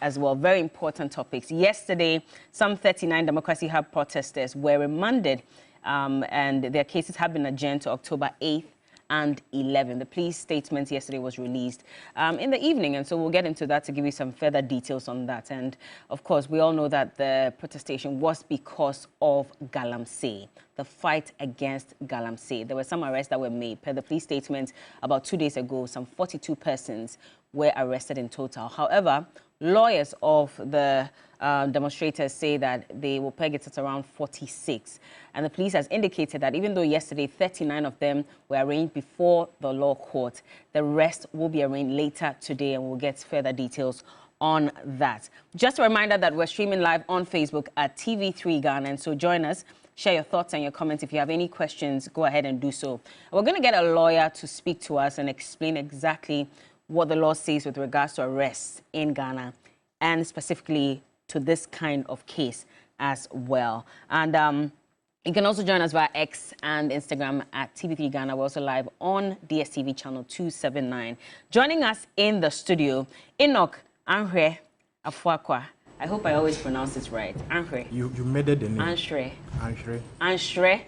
as well. Very important topics. Yesterday, some 39 Democracy Hub protesters were remanded and their cases have been adjourned to October 8th and 11th. The police statement yesterday was released in the evening, and so we'll get into that to give you some further details on that. And of course, we all know that the protestation was because of Galamsey, the fight against Galamsey. There were some arrests that were made. Per the police statement, about 2 days ago, some 42 persons were arrested in total. However, lawyers of the demonstrators say that they will peg it at around 46. And the police has indicated that even though yesterday 39 of them were arraigned before the law court, the rest will be arraigned later today, and we'll get further details on that. Just a reminder that we're streaming live on Facebook at TV3 Ghana, and so join us. Share your thoughts and your comments. If you have any questions, go ahead and do so. We're going to get a lawyer to speak to us and explain exactly what the law says with regards to arrests in Ghana, and specifically to this kind of case as well. And you can also join us via X and Instagram at TV3 Ghana. We're also live on DSTV channel 279. Joining us in the studio, Enoch Anhre Afuakwa. I hope I always pronounce it right. Anhre. You made it the name. Anhre. Anhre. Anhre.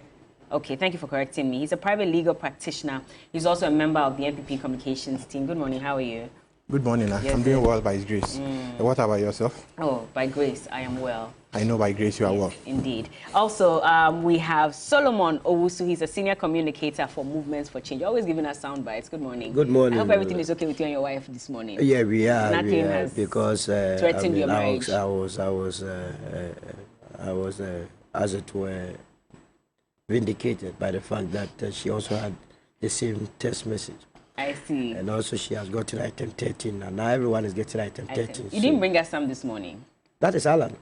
Okay, thank you for correcting me. He's a private legal practitioner. He's also a member of the NPP communications team. Good morning. How are you? Good morning. I'm doing well by His grace. What about yourself? Oh, by grace, I am well. I know by grace you are well. Indeed. Also, we have Solomon Owusu. He's a senior communicator for Movements for Change. You're always giving us sound bites. Good morning. Good morning. I hope everything is okay with you and your wife this morning. Yeah, we are. Nothing has because threatened your marriage. I was, as it were, vindicated by the fact that she also had the same text message. I see. And also she has gotten item 13, and now everyone is getting item 13. You didn't bring us some this morning. That is Alan.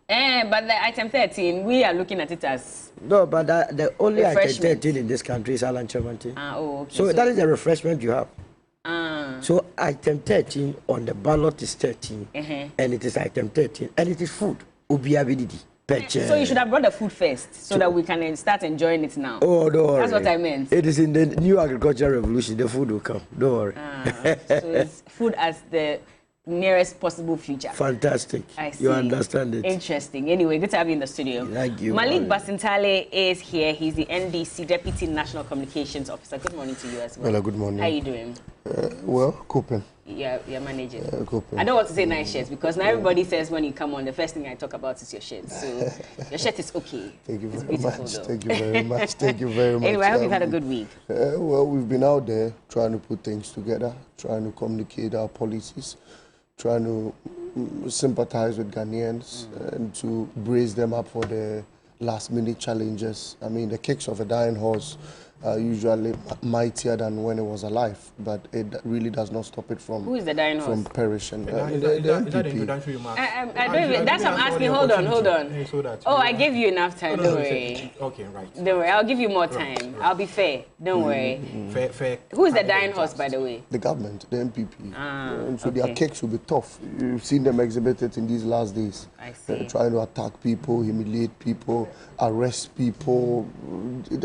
But the item 13, we are looking at it as... No, but the only item 13 in this country is Alan Chamanti. Okay. So that is the refreshment you have. So item 13 on the ballot is 13, and it is item 13, and it is food. Ubiabididi. So you should have brought the food first, so that we can start enjoying it now. Oh, don't worry. That's what I meant. It is in the new agricultural revolution. The food will come. Don't worry. So it's food as the nearest possible future. Fantastic. I see. You understand it. Interesting. Anyway, good to have you in the studio. Thank you. Malik Basintale is here. He's the NDC Deputy National Communications Officer. Good morning to you as well. Hello, good morning. How are you doing? Well, coping. Yeah, you're managing. Coping. I don't want to say nice shirts because now everybody says when you come on, the first thing I talk about is your shirt. So your shirt is okay. Thank you it's very much. Though. Thank you very much. Thank you very much. Anyway, I hope you've had a good week. Well, we've been out there trying to put things together, trying to communicate our policies, trying to sympathize with Ghanaians and to brace them up for the last-minute challenges. I mean, the kicks of a dying horse are usually mightier than when it was alive, but it really does not stop it from Who is the dying horse? from perishing. Is that introductory remark? I don't even, that's what I'm asking. Hold on. Oh, I gave you enough time. Don't worry. Okay, right. Don't worry. I'll give you more time. I'll be fair. Don't worry. Fair. Who is the dying horse, by the way? The government, the NPP. So okay. their cakes will be tough. You've seen them exhibited in these last days. I see. Trying to attack people, humiliate people, arrest people.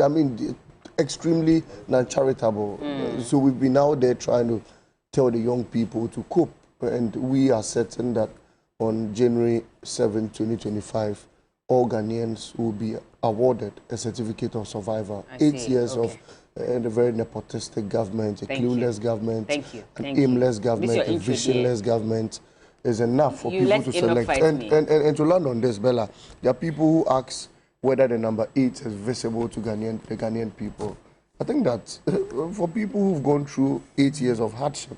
I mean, extremely non-charitable. So we've been out there trying to tell the young people to cope. And we are certain that on January 7, 2025, all Ghanaians will be awarded a certificate of survivor. 8 years of a very nepotistic government, a clueless government, an aimless government, a visionless government is enough for people to select. And to land on this, Bella, there are people who ask whether the number 8 is visible to the Ghanaian people. I think that for people who've gone through 8 years of hardship,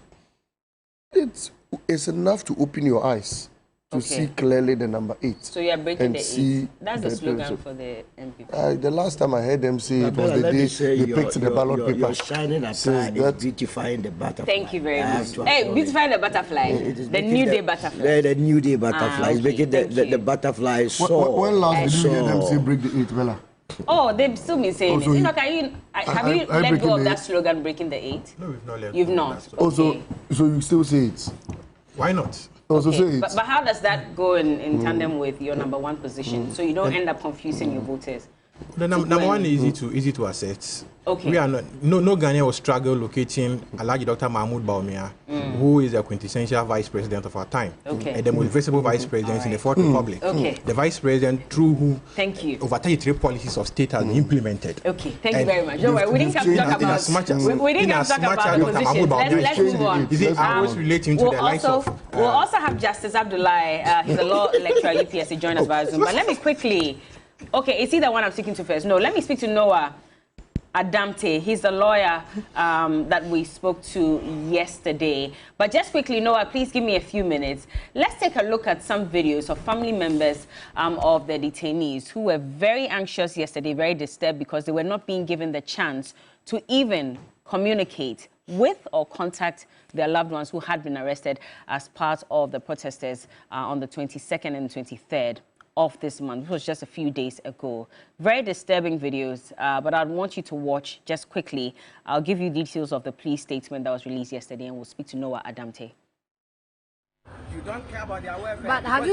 it's enough to open your eyes to see clearly the number 8. So you are breaking the 8. That's the slogan for the NPP. The last time I heard them say it was the day they picked the ballot paper. Your shining attire is beautifying the butterfly. Thank you very much. Hey, beautifying the butterfly. The new day butterfly. The new day butterfly is making the butterfly soar. When last did you hear them say break the 8, Bella? Oh, they've still been saying it. Have you let go of that slogan, breaking the 8? No, we've not let go. You've not. So you still say it? Why not? Also say it. But how does that go in tandem with your number 1 position? So you don't end up confusing your voters The number one is easy to assess. Okay. We are not, no Ghanaian will struggle locating Alhaji Dr. Mahmoud Bawumia, who is the quintessential vice president of our time. Okay. And the most visible vice president in the Fourth Republic. Okay. The vice president through whom over 33 policies of state has been implemented. Okay, thank you very much. Don't worry, we didn't have to talk about we didn't have to talk about the positions. Let's move on. You see, I was relating to the likes of... We'll also have Justice Abdullahi. He's a law lecturer at UPS. He joined us via Zoom. But let me quickly... Okay, is he the one I'm speaking to first? No, let me speak to Noah Adamte. He's the lawyer that we spoke to yesterday. But just quickly, Noah, please give me a few minutes. Let's take a look at some videos of family members of the detainees who were very anxious yesterday, very disturbed because they were not being given the chance to even communicate with or contact their loved ones who had been arrested as part of the protesters on the 22nd and 23rd. Of this month. It was just a few days ago. Very disturbing videos, but I want you to watch just quickly. I'll give you details of the police statement that was released yesterday, and we'll speak to Noah Adamte. You don't care about their welfare. But have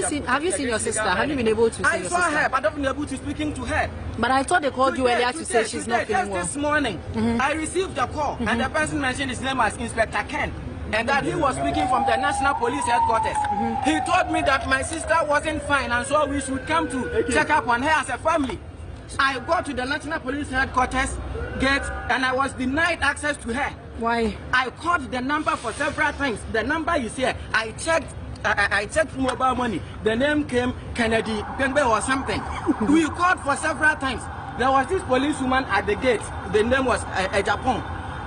you seen your sister? Have you been able to see your sister? I saw her, but I've been able to speaking to her. But I thought they called you earlier to say she's not feeling well. Just this morning, I received a call, and the person mentioned his name as Inspector Ken. And that he was speaking from the National Police Headquarters. He told me that my sister wasn't fine and so we should come to check up on her as a family. I got to the National Police Headquarters gate and I was denied access to her. Why? I called the number for several times. The number is here. I checked mobile money. The name came Kennedy Pembe or something. We called for several times. There was this policewoman at the gate. The name was Japan.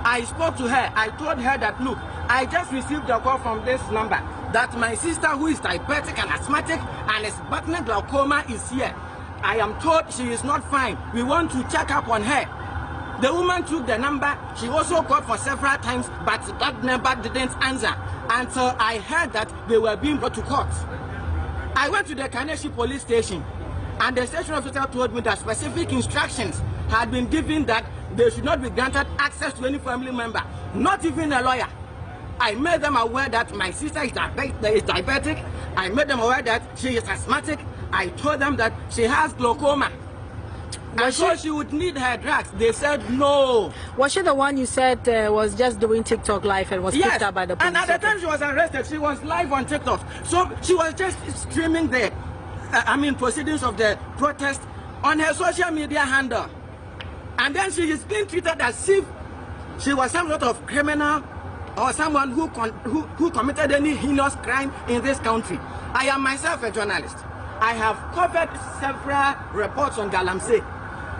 I spoke to her. I told her that, look, I just received a call from this number that my sister, who is diabetic and asthmatic and is battling glaucoma, is here. I am told she is not fine. We want to check up on her. The woman took the number. She also called for several times, but that number didn't answer until I heard that they were being brought to court. I went to the Kaneshi police station, and the station officer told me that specific instructions had been given that they should not be granted access to any family member, not even a lawyer. I made them aware that my sister is diabetic. I made them aware that she is asthmatic. I told them that she has glaucoma. And so she would need her drugs. They said no. Was she the one you said was just doing TikTok live and was picked up by the police? And at the time she was arrested, she was live on TikTok. So she was just streaming the, proceedings of the protest on her social media handle. And then she is being treated as if she was some sort of criminal or someone who committed any heinous crime in this country. I am myself a journalist. I have covered several reports on Galamsey.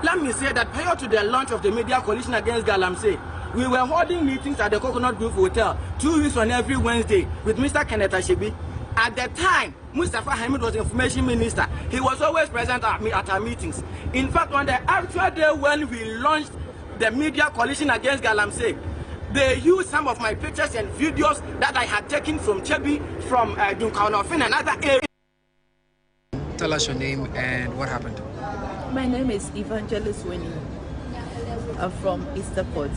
Let me say that prior to the launch of the media coalition against Galamsey, we were holding meetings at the Coconut Grove Hotel 2 weeks on every Wednesday with Mr. Kenneth Ashibi. At the time, Mustafa Hamid was information minister. He was always present at our meetings. In fact, on the actual day when we launched the media coalition against Galamsey, they used some of my pictures and videos that I had taken from Chebi, from Dunkaunofin and other areas. Tell us your name and what happened. My name is Evangelist Winnie. I'm from Easterport.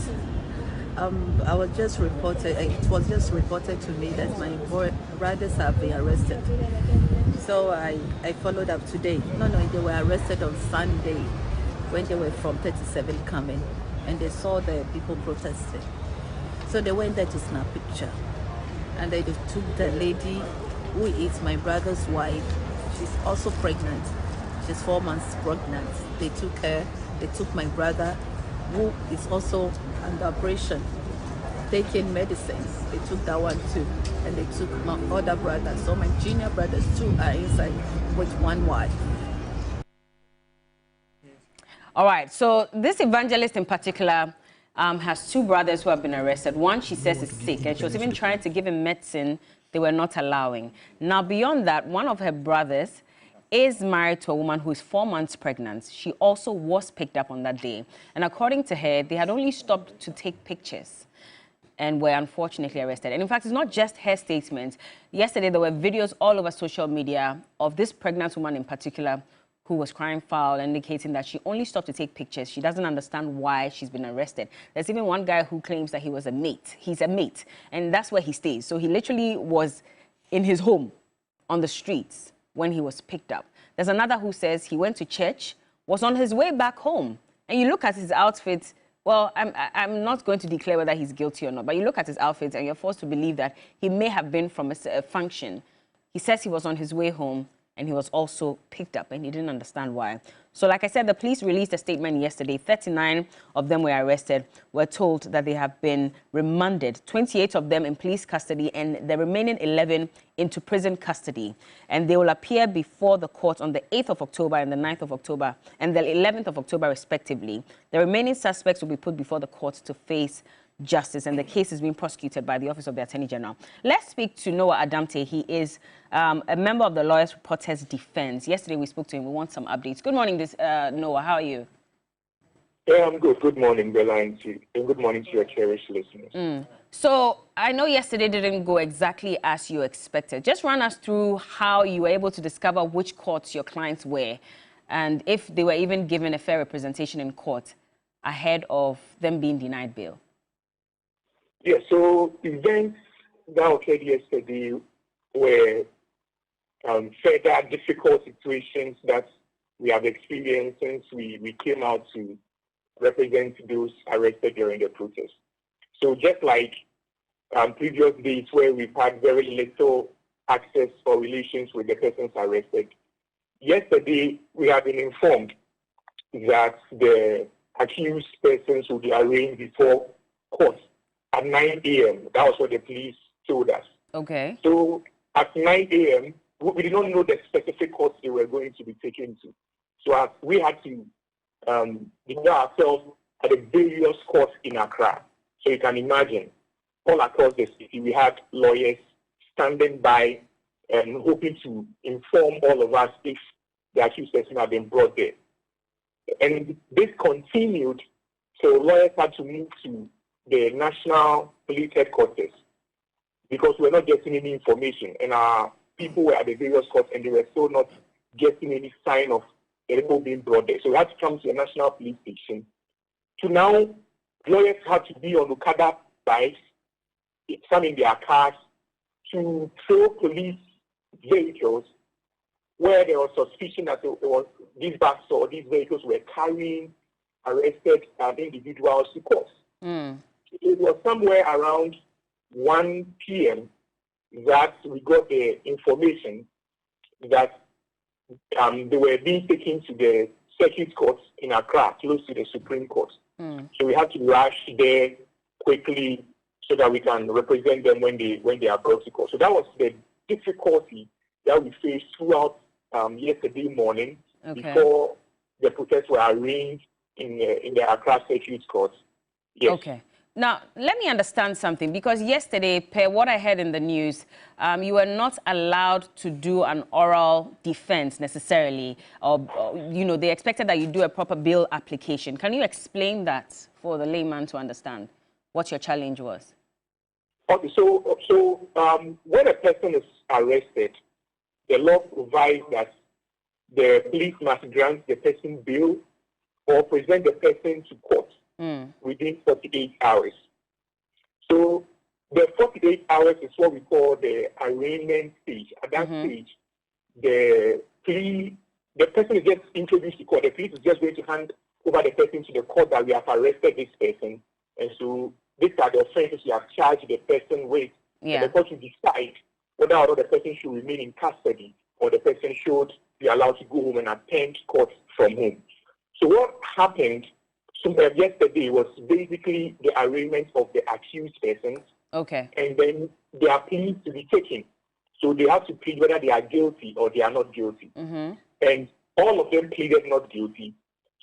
I was just reported. It was just reported to me that my brothers have been arrested. So I followed up today. No, they were arrested on Sunday when they were from 37 coming, and they saw the people protesting. So they went there to snap a picture, and they took the lady who is my brother's wife. She's also pregnant. She's 4 months pregnant. They took her. They took my brother, who is also under operation, taking medicines. They took that one too, and they took my other brother. So my junior brothers too are inside with one wife. All right, so this evangelist in particular has two brothers who have been arrested. One, she says, is sick, and she was even trying to give him medicine they were not allowing. Now, beyond that, one of her brothers is married to a woman who is 4 months pregnant. She also was picked up on that day. And according to her, they had only stopped to take pictures and were unfortunately arrested. And in fact, it's not just her statement. Yesterday, there were videos all over social media of this pregnant woman in particular who was crying foul, indicating that she only stopped to take pictures. She doesn't understand why she's been arrested. There's even one guy who claims that he was a mate. He's a mate, and that's where he stays. So he literally was in his home on the streets when he was picked up. There's another who says he went to church was on his way back home. And you look at his outfit, well, I'm not going to declare whether he's guilty or not, but you look at his outfit and you're forced to believe that he may have been from a function. He says he was on his way home and he was also picked up and he didn't understand why. So like I said, the police released a statement yesterday. 39 of them were arrested, were told that they have been remanded, 28 of them in police custody and the remaining 11 into prison custody. And they will appear before the court on the 8th of October and the 9th of October and the 11th of October respectively. The remaining suspects will be put before the court to face justice, and the case is being prosecuted by the Office of the Attorney General. Let's speak to Noah Adamte. He is a member of the Lawyers Reporters Defense. Yesterday we spoke to him. We want some updates. Good morning, Noah. How are you? Yeah, I'm good. Good morning, Bella, and good morning to your cherished listeners. So I know yesterday didn't go exactly as you expected. Just run us through how you were able to discover which courts your clients were and if they were even given a fair representation in court ahead of them being denied bail. Yeah, so events that occurred yesterday were further difficult situations that we have experienced since we came out to represent those arrested during the protest. So just like previous days where we've had very little access or relations with the persons arrested, yesterday we have been informed that the accused persons will be arraigned before court at 9 a.m. That was what the police told us. Okay. So at 9 a.m., we did not know the specific courts they were going to be taken to. So we had to declare ourselves at the various courts in Accra. So you can imagine, all across the city, we had lawyers standing by and hoping to inform all of us if the accused person had been brought there. And this continued, so lawyers had to move to the National Police Headquarters because we're not getting any information, and our people were at the various courts and they were still not getting any sign of the people being brought there. So we had to come to the National Police Station. So now lawyers had to be on Okada bikes, some in their cars, to throw police vehicles where there was suspicion that these buses or these vehicles were carrying arrested individuals to court. It was somewhere around 1 p.m. that we got the information that they were being taken to the circuit court in Accra, close to the Supreme Court. So we had to rush there quickly so that we can represent them when they are brought to court. So that was the difficulty that we faced throughout yesterday morning before the protests were arranged in the Accra Circuit Court. Yes. Okay. Now, let me understand something, because yesterday, per what I heard in the news, you were not allowed to do an oral defense necessarily, or they expected that you do a proper bail application. Can you explain that for the layman to understand what your challenge was? Okay, so when a person is arrested, the law provides that the police must grant the person bail or present the person to court within 48 hours. So the 48 hours is what we call the arraignment stage. At that stage, the person is just introduced to court. The police is just going to hand over the person to the court that we have arrested this person. And so these are the offenses we have charged the person with. And the court will decide whether or not the person should remain in custody or the person should be allowed to go home and attend court from home. So what happened yesterday was basically the arraignment of the accused persons. Okay. And then they are pleas to be taken. So they have to plead whether they are guilty or they are not guilty. And all of them pleaded not guilty.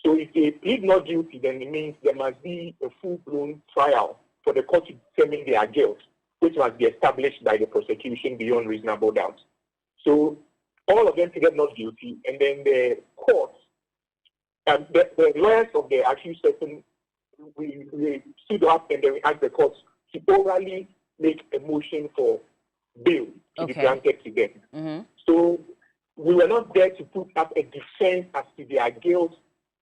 So if they plead not guilty, then it means there must be a full-blown trial for the court to determine their guilt, which must be established by the prosecution beyond reasonable doubt. So all of them pleaded not guilty, and then the court, the lawyers of the accused person, we stood up and then we asked the court to orally make a motion for bail to be granted to them. So we were not there to put up a defense as to their guilt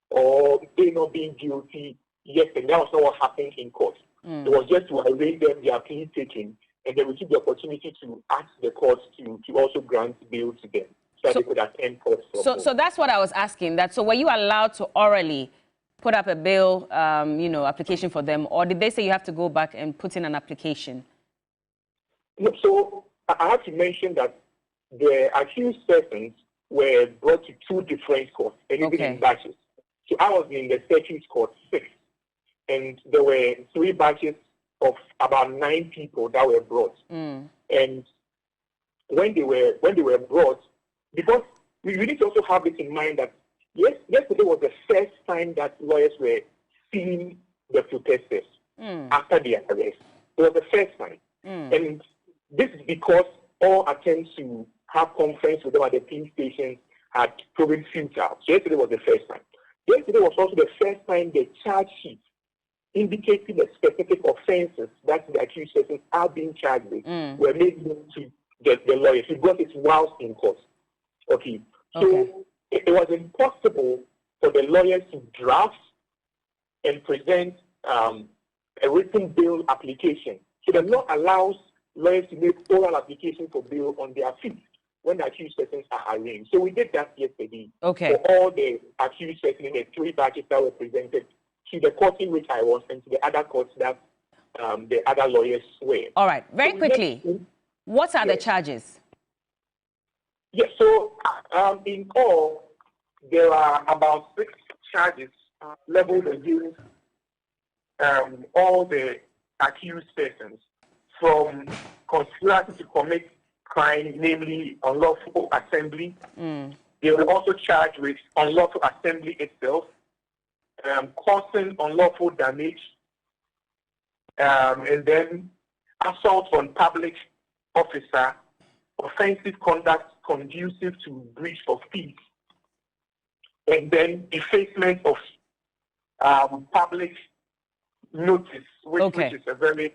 or they not being guilty. Yes, and that was not what happened in court. It was just to arraign them, their plea taken, and then we took the opportunity to ask the court to also grant bail to them. that they could attend court. So that's what I was asking. So were you allowed to orally put up a bail, application for them, or did they say you have to go back and put in an application? No, so I have to mention that the accused persons were brought to 2 different courts, and even in batches. So I was in the circuit court 6, and there were 3 batches of about 9 people that were brought. And when they were brought, because we need to also have it in mind that yesterday was the first time that lawyers were seeing the protesters after their arrest. It was the first time. And this is because all attempts to have conference with them at the police station had proven futile. So yesterday was the first time. Yesterday was also the first time the charge sheet indicating the specific offenses that the accused persons are being charged with were made known to the lawyers. We got it whilst in court. So it was impossible for the lawyers to draft and present a written bail application. So the law allows lawyers to make oral application for bail on their feet when the accused persons are arraigned. So we did that yesterday for all the accused persons in the 3 batches that were presented to the court in which I was and to the other courts that the other lawyers were. All right, very quickly, what are the charges? Yes, so in all, there are about 6 charges leveled against all the accused persons, from conspiracy to commit crime, namely unlawful assembly. They were also charged with unlawful assembly itself, causing unlawful damage, and then assault on public officer, offensive conduct conducive to breach of peace, and then defacement of public notice, which is a very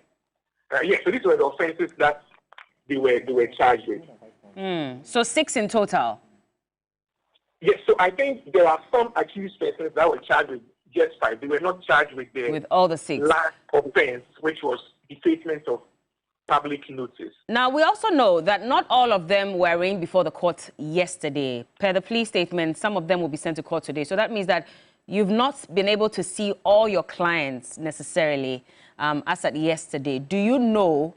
so these were the offenses that they were charged with. So 6 in total. Yes, so I think there are some accused persons that were charged with just 5. They were not charged with all the 6 last offense, which was defacement of public notice. Now, we also know that not all of them were arraigned before the court yesterday. Per the plea statement, some of them will be sent to court today. So that means that you've not been able to see all your clients necessarily as at yesterday. Do you know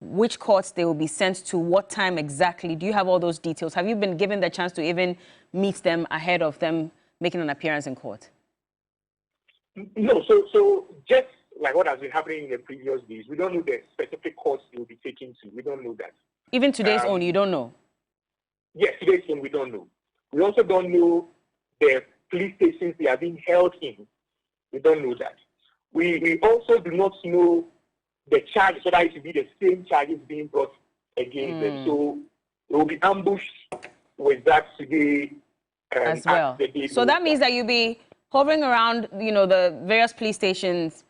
which courts they will be sent to, what time exactly? Do you have all those details? Have you been given the chance to even meet them ahead of them making an appearance in court? No, so just like what has been happening in the previous days, we don't know the specific courts they will be taken to. We don't know that. Even today's own, you don't know? Yes, today's own, we don't know. We also don't know the police stations they are being held in. We don't know that. We also do not know the charges, so that it should be the same charges being brought against them. So it will be ambushed with that today as well. So that means that you'll be hovering around, the various police stations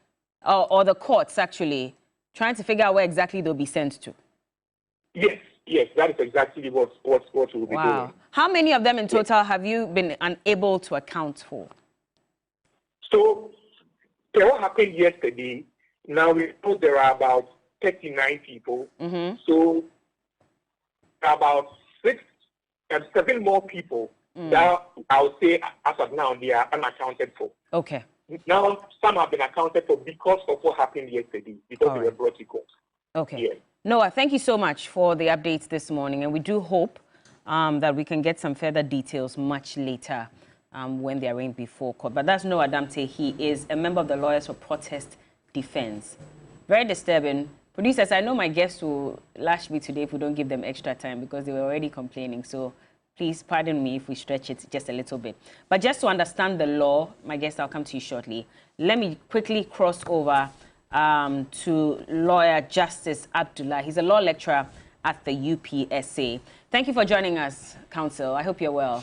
or the courts, actually, trying to figure out where exactly they'll be sent to. Yes, that is exactly what we'll be doing. How many of them in total have you been unable to account for? So, what happened yesterday, now we know there are about 39 people. So, about 7 more people that I would say, as of now, they are unaccounted for. Now, some have been accounted for because of what happened yesterday, because they were brought to court. Noah, thank you so much for the updates this morning, and we do hope that we can get some further details much later when they are arraigned before court. But that's Noah Adamte. He is a member of the Lawyers for Protest Defense. Very disturbing. Producers, I know my guests will lash me today if we don't give them extra time because they were already complaining. So please pardon me if we stretch it just a little bit. But just to understand the law, my guest, I'll come to you shortly. Let me quickly cross over to lawyer Justice Abdullah. He's a law lecturer at the UPSA. Thank you for joining us, counsel. I hope you're well.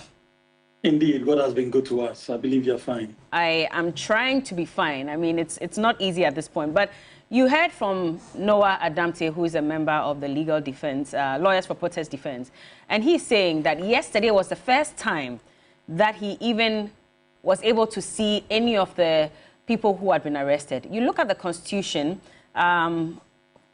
Indeed, God has been good to us. I believe you're fine. I am trying to be fine. I mean, it's not easy at this point. But you heard from Noah Adamte, who is a member of the Legal Defense, Lawyers for Protest Defense. And he's saying that yesterday was the first time that he even was able to see any of the people who had been arrested. You look at the Constitution, the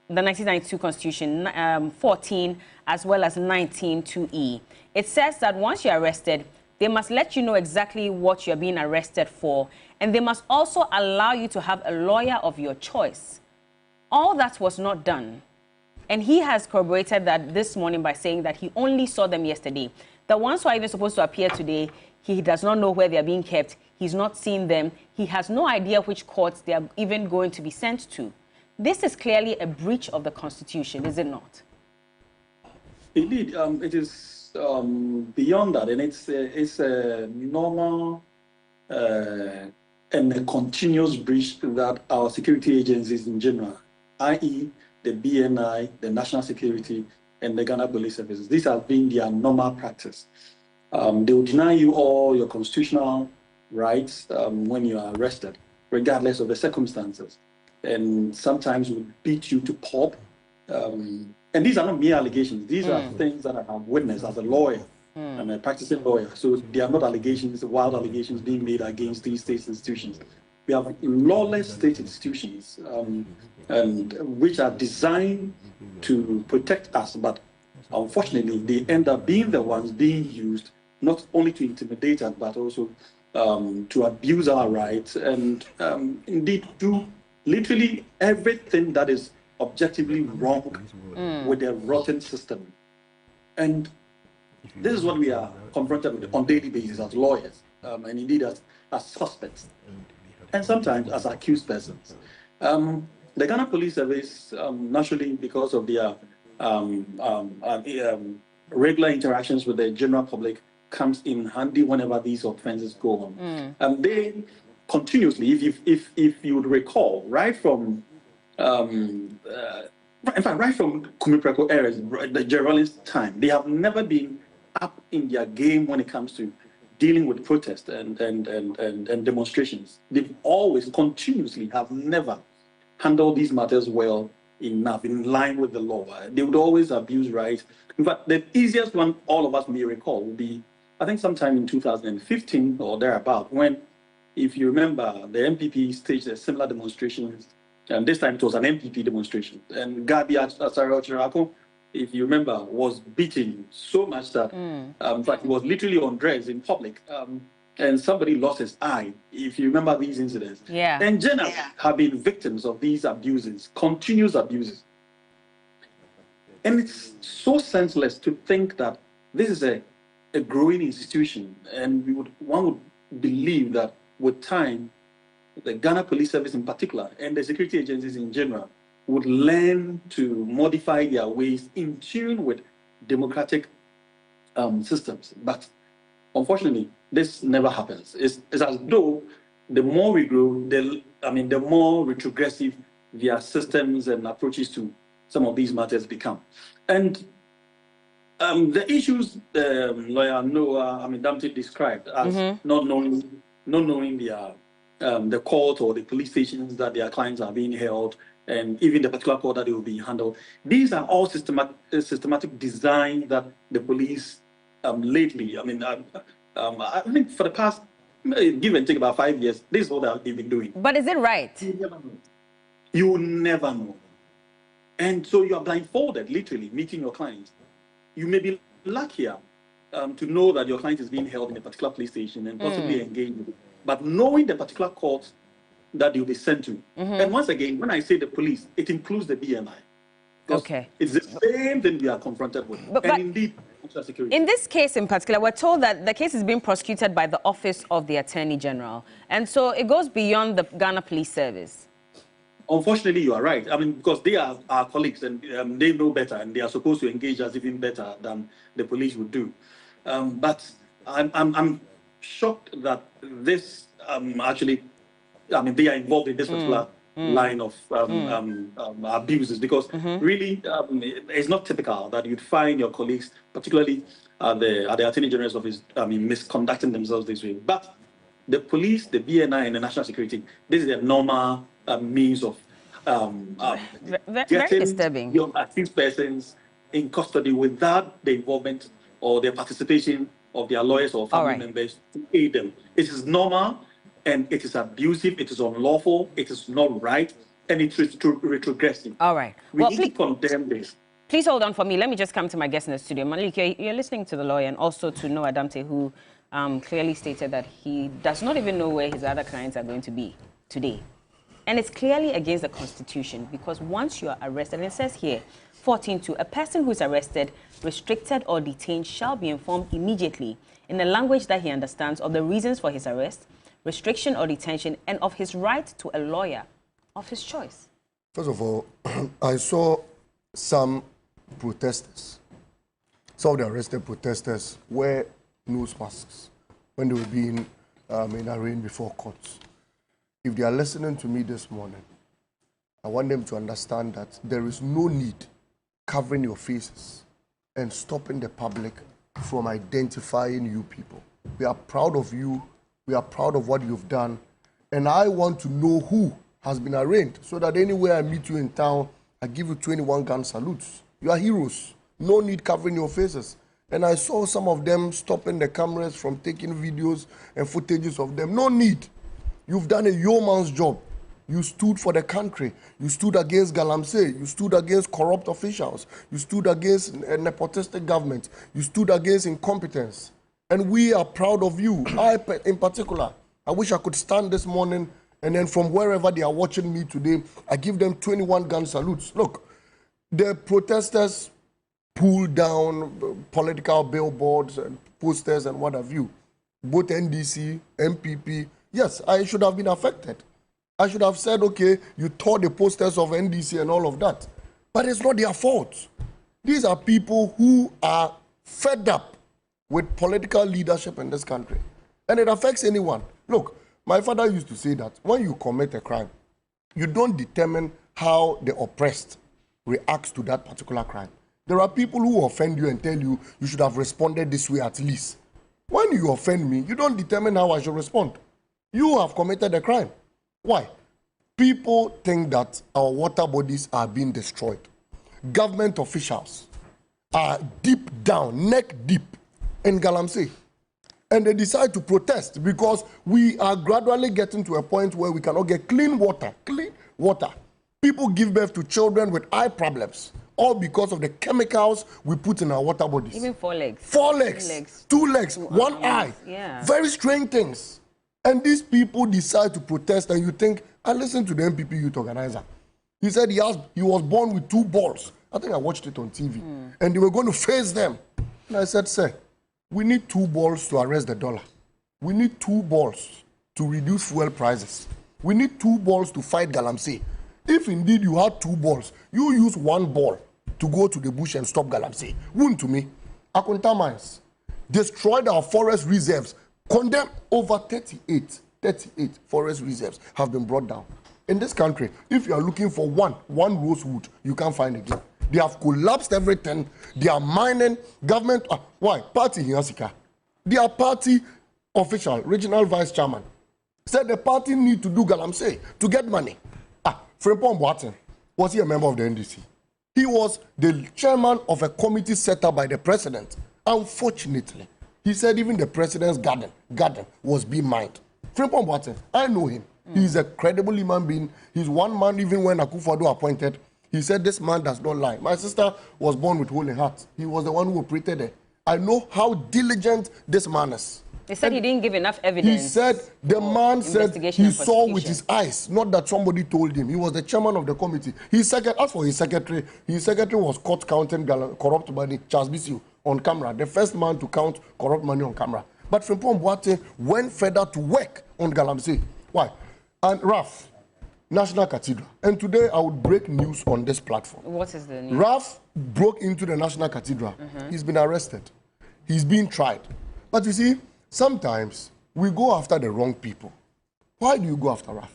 1992 Constitution, 14 as well as 19(2)(e). It says that once you're arrested, they must let you know exactly what you're being arrested for, and they must also allow you to have a lawyer of your choice. All that was not done. And he has corroborated that this morning by saying that he only saw them yesterday. The ones who are even supposed to appear today, he does not know where they are being kept. He's not seen them. He has no idea which courts they are even going to be sent to. This is clearly a breach of the Constitution, is it not? Indeed, it is beyond that, and it's a normal and a continuous breach that our security agencies in general, i.e., the BNI, the National Security, and the Ghana Police Services, these have been their normal practice. They will deny you all your constitutional rights when you are arrested, regardless of the circumstances, and sometimes will beat you to pulp. And these are not mere allegations. These are things that I have witnessed as a lawyer. I'm a practicing lawyer. So they are not allegations, wild allegations being made against these state institutions. We have lawless state institutions and which are designed to protect us, but unfortunately, they end up being the ones being used not only to intimidate us, but also to abuse our rights and indeed do literally everything that is objectively wrong with their rotten system. And this is what we are confronted with on a daily basis as lawyers, and indeed as suspects, and sometimes as accused persons. The Ghana Police Service, naturally, because of their regular interactions with the general public, comes in handy whenever these offenses go on. And they continuously, if you would recall, right from in fact, right from Kumipreko eras, the Gerald's time, they have never been up in their game when it comes to dealing with protests and demonstrations. They've always, continuously, have never handled these matters well enough, in line with the law. They would always abuse rights. In fact, the easiest one all of us may recall would be, I think, sometime in 2015 or thereabout, when, if you remember, the MPP staged a similar demonstration. And this time it was an MPP demonstration. And Gabi Asarel, if you remember, was beaten so much that, in fact, he was literally undressed in public. And somebody lost his eye, if you remember these incidents. Yeah. And generally have been victims of these abuses, continuous abuses. And it's so senseless to think that this is a growing institution. And one would believe that with time, the Ghana Police Service in particular, and the security agencies in general, would learn to modify their ways in tune with democratic systems. But unfortunately, this never happens. It's as though the more we grow, the more retrogressive their systems and approaches to some of these matters become. And the issues lawyer Noah, Damte described as not knowing their the court or the police stations that their clients are being held, and even the particular court that they will be handled. These are all systematic design that the police lately, I think for the past, give and take about 5 years, this is what they've been doing. But is it right? You will never know. And so you are blindfolded, literally, meeting your clients. You may be luckier to know that your client is being held in a particular police station and possibly engaged with it. But knowing the particular court that you'll be sent to. And once again, when I say the police, it includes the BNI. Okay. It's the same thing we are confronted with. But indeed, security. In this case in particular, we're told that the case is being prosecuted by the Office of the Attorney General. And so it goes beyond the Ghana Police Service. Unfortunately, you are right. Because they are our colleagues and they know better and they are supposed to engage us even better than the police would do. But I'm shocked that this actually, they are involved in this particular line of abuses, because really it's not typical that you'd find your colleagues, particularly at the Attorney General's office, misconducting themselves this way. But the police, the BNI, and the national security, this is a normal means of very disturbing. Your accused persons in custody without the involvement or the participation of their lawyers or family members to aid them. It is normal, and it is abusive, it is unlawful, it is not right, and it is retrogressive. All right. We need to condemn this. Please hold on for me. Let me just come to my guest in the studio. Malik, you're listening to the lawyer and also to Noah Adamte, who clearly stated that he does not even know where his other clients are going to be today. And it's clearly against the Constitution, because once you are arrested, and it says here, 14.2, a person who is arrested, restricted or detained shall be informed immediately in the language that he understands of the reasons for his arrest, restriction or detention, and of his right to a lawyer of his choice. First of all, I saw some protesters, some of the arrested protesters wear nose masks when they were being arraigned before courts. If they are listening to me this morning, I want them to understand that there is no need covering your faces and stopping the public from identifying you people. We are proud of you. We are proud of what you've done. And I want to know who has been arraigned so that anywhere I meet you in town, I give you 21 gun salutes. You are heroes. No need covering your faces. And I saw some of them stopping the cameras from taking videos and footages of them. No need. You've done a yeoman's job. You stood for the country. You stood against Galamsey. You stood against corrupt officials. You stood against a nepotistic government. You stood against incompetence. And we are proud of you. I, in particular, I wish I could stand this morning and then from wherever they are watching me today, I give them 21 gun salutes. Look, the protesters pulled down political billboards and posters and what have you. Both NDC, MPP. Yes, I should have been affected. I should have said, okay, you tore the posters of NDC and all of that. But it's not their fault. These are people who are fed up with political leadership in this country. And it affects anyone. Look, my father used to say that when you commit a crime, you don't determine how the oppressed reacts to that particular crime. There are people who offend you and tell you, you should have responded this way at least. When you offend me, you don't determine how I should respond. You have committed a crime. Why? People think that our water bodies are being destroyed. Government officials are deep down, neck deep in Galamsey. And they decide to protest because we are gradually getting to a point where we cannot get clean water. Clean water. People give birth to children with eye problems, all because of the chemicals we put in our water bodies. Even 4 legs. 4 legs. 2 legs. 1 eye. Yeah. Very strange things. And these people decide to protest, and you think, I listened to the MPP youth organizer. He said he was born with 2 balls. I think I watched it on TV. And they were going to face them. And I said, sir, we need 2 balls to arrest the dollar. We need 2 balls to reduce fuel prices. We need 2 balls to fight Galamsey. If indeed you had 2 balls, you use 1 ball to go to the bush and stop Galamsey. Wouldn't to me? Akunta mines destroyed our forest reserves. Condemned over 38 forest reserves have been brought down. In this country, if you are looking for one rosewood, you can't find again. They have collapsed everything. They are mining. Government, why? Party Hiasika. Their party official, regional vice chairman, said the party need to do Galamsey to get money. Frimpong Boateng, was he a member of the NDC? He was the chairman of a committee set up by the president. Unfortunately, he said even the president's garden was being mined. Frimpong Boateng, I know him. He's a credible human being. He's one man, even when Akufo-Addo appointed, he said this man does not lie. My sister was born with Holy Heart. He was the one who operated it. I know how diligent this man is. They said he didn't give enough evidence. He said, the man said he saw with his eyes, not that somebody told him. He was the chairman of the committee. As for his secretary was caught counting corrupt money, Charles Bisiu, on camera, the first man to count corrupt money on camera. But Frimpong Boateng went further to work on Galamsey. Why? And RAF, National Cathedral. And today I would break news on this platform. What is the news? RAF broke into the National Cathedral. He's been arrested. He's being tried. But you see, sometimes we go after the wrong people. Why do you go after RAF?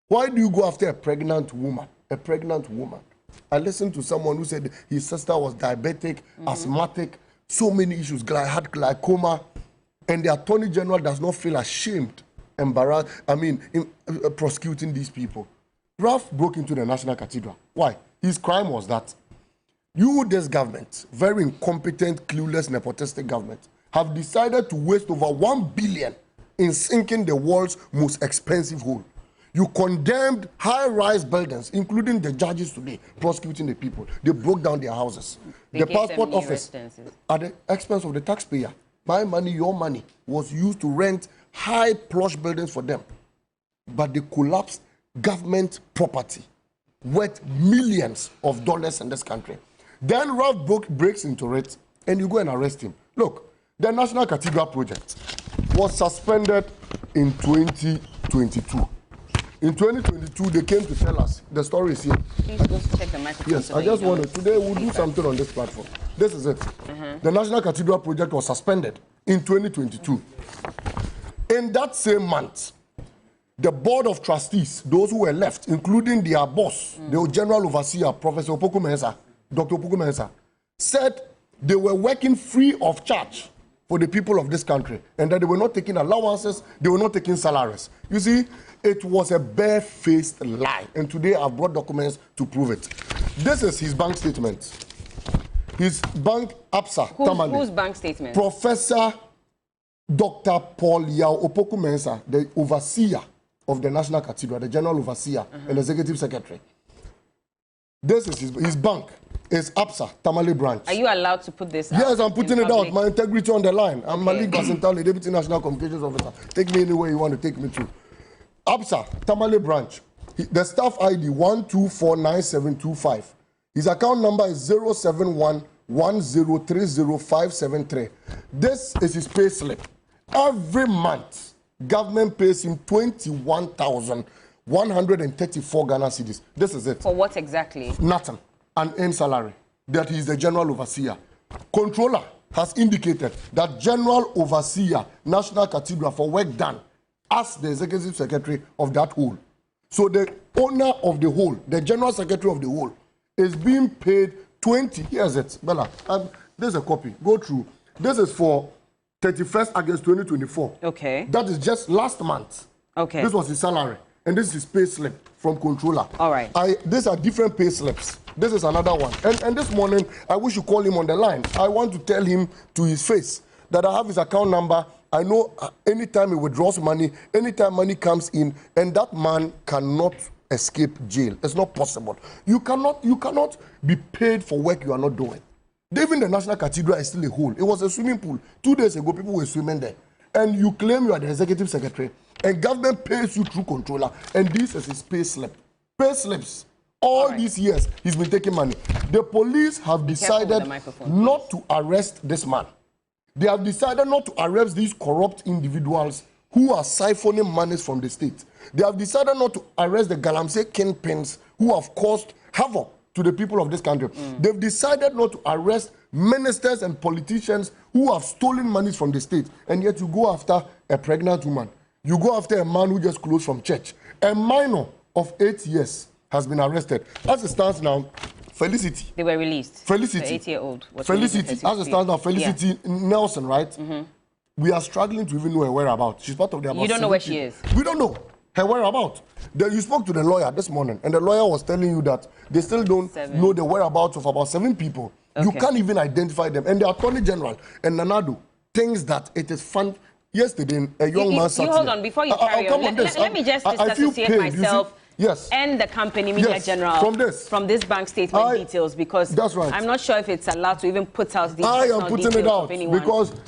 Why do you go after a pregnant woman? A pregnant woman. I listened to someone who said his sister was diabetic, asthmatic, so many issues, had glaucoma, and the Attorney General does not feel ashamed, embarrassed, prosecuting these people. RAF broke into the National Cathedral. Why? His crime was that you, this government, very incompetent, clueless, nepotistic government, have decided to waste over 1 billion in sinking the world's most expensive hole. You condemned high-rise buildings, including the judges today, prosecuting the people. They broke down their houses. The passport office, at the expense of the taxpayer, my money, your money, was used to rent high plush buildings for them. But they collapsed government property worth millions of dollars in this country. Then Ralph breaks into it, and you go and arrest him. Look, the National Cathedral project was suspended in 2022. In 2022, they came to tell us, the story is here. Please go to check the microphone. Yes, I just wanted, today we'll do something on this platform. This is it. The National Cathedral project was suspended in 2022. In that same month, the board of trustees, those who were left, including their boss, the general overseer, Professor Opoku Mensah, Dr. Opoku Mensah, said they were working free of charge for the people of this country and that they were not taking allowances, they were not taking salaries. You see, it was a bare-faced lie, and today I've brought documents to prove it. This is his bank statement. His bank, APSA, Tamale. Whose bank statement? Professor Dr. Paul Yao Opoku Mensah, the overseer of the National Cathedral, the general overseer and executive secretary. This is his bank. It's APSA, Tamale branch. Are you allowed to put this out? Yes, I'm putting it public? out. My integrity on the line. I'm Malik Basintali, Deputy National Communications Officer. Take me anywhere you want to take me to. APSA, Tamale branch. The staff ID 1249725. His account number is 07110305573. This is his pay slip. Every month, government pays him 21,134 Ghana cedis. This is it. For what exactly? Nothing. An earned salary. That he is the general overseer. Controller has indicated that general overseer, National Cathedral, for work done as the executive secretary of that whole. So the owner of the whole, the general secretary of the whole, is being paid 20. Here's it, Bella. There's a copy. Go through. This is for 31st August 2024. Okay. That is just last month. Okay. This was his salary. And this is his pay slip from controller. All right. These are different pay slips. This is another one. And this morning, I wish you call him on the line. I want to tell him to his face that I have his account number. I know anytime he withdraws money, anytime money comes in, and that man cannot escape jail. It's not possible. You cannot be paid for work you are not doing. Even the National Cathedral is still a hole. It was a swimming pool. 2 days ago, people were swimming there. And you claim you are the executive secretary, and government pays you through controller, and this is his pay slip. Pay slips. All these years, he's been taking money. The police have decided not to arrest this man. They have decided not to arrest these corrupt individuals who are siphoning monies from the state. They have decided not to arrest the Galamsey kingpins who have caused havoc to the people of this country. They've decided not to arrest ministers and politicians who have stolen monies from the state. And yet you go after a pregnant woman. You go after a man who just closed from church. A minor of 8 years has been arrested. As it stands now, Felicity. They were released. Felicity. The 8-year-old. Felicity. As it stands now, Felicity Nelson, right? We are struggling to even know her whereabouts. She's part of the... You don't know where she is? We don't know her whereabouts. You spoke to the lawyer this morning, and the lawyer was telling you that they still don't know the whereabouts of about 7 people. Okay. You can't even identify them. And the Attorney General and Nanado thinks that it is fun. Yesterday, a young man sat here. Hold on, before you carry on, let me just disassociate myself and the company media general from this bank statement details, because I'm not sure if it's allowed to even put out these personal details of anyone.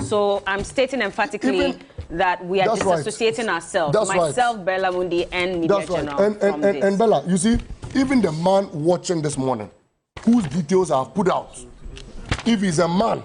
So I'm stating emphatically that we are disassociating ourselves, myself, Bella Mundi, and media general from this. And Bella, you see, even the man watching this morning, whose details I have put out, if he's a man,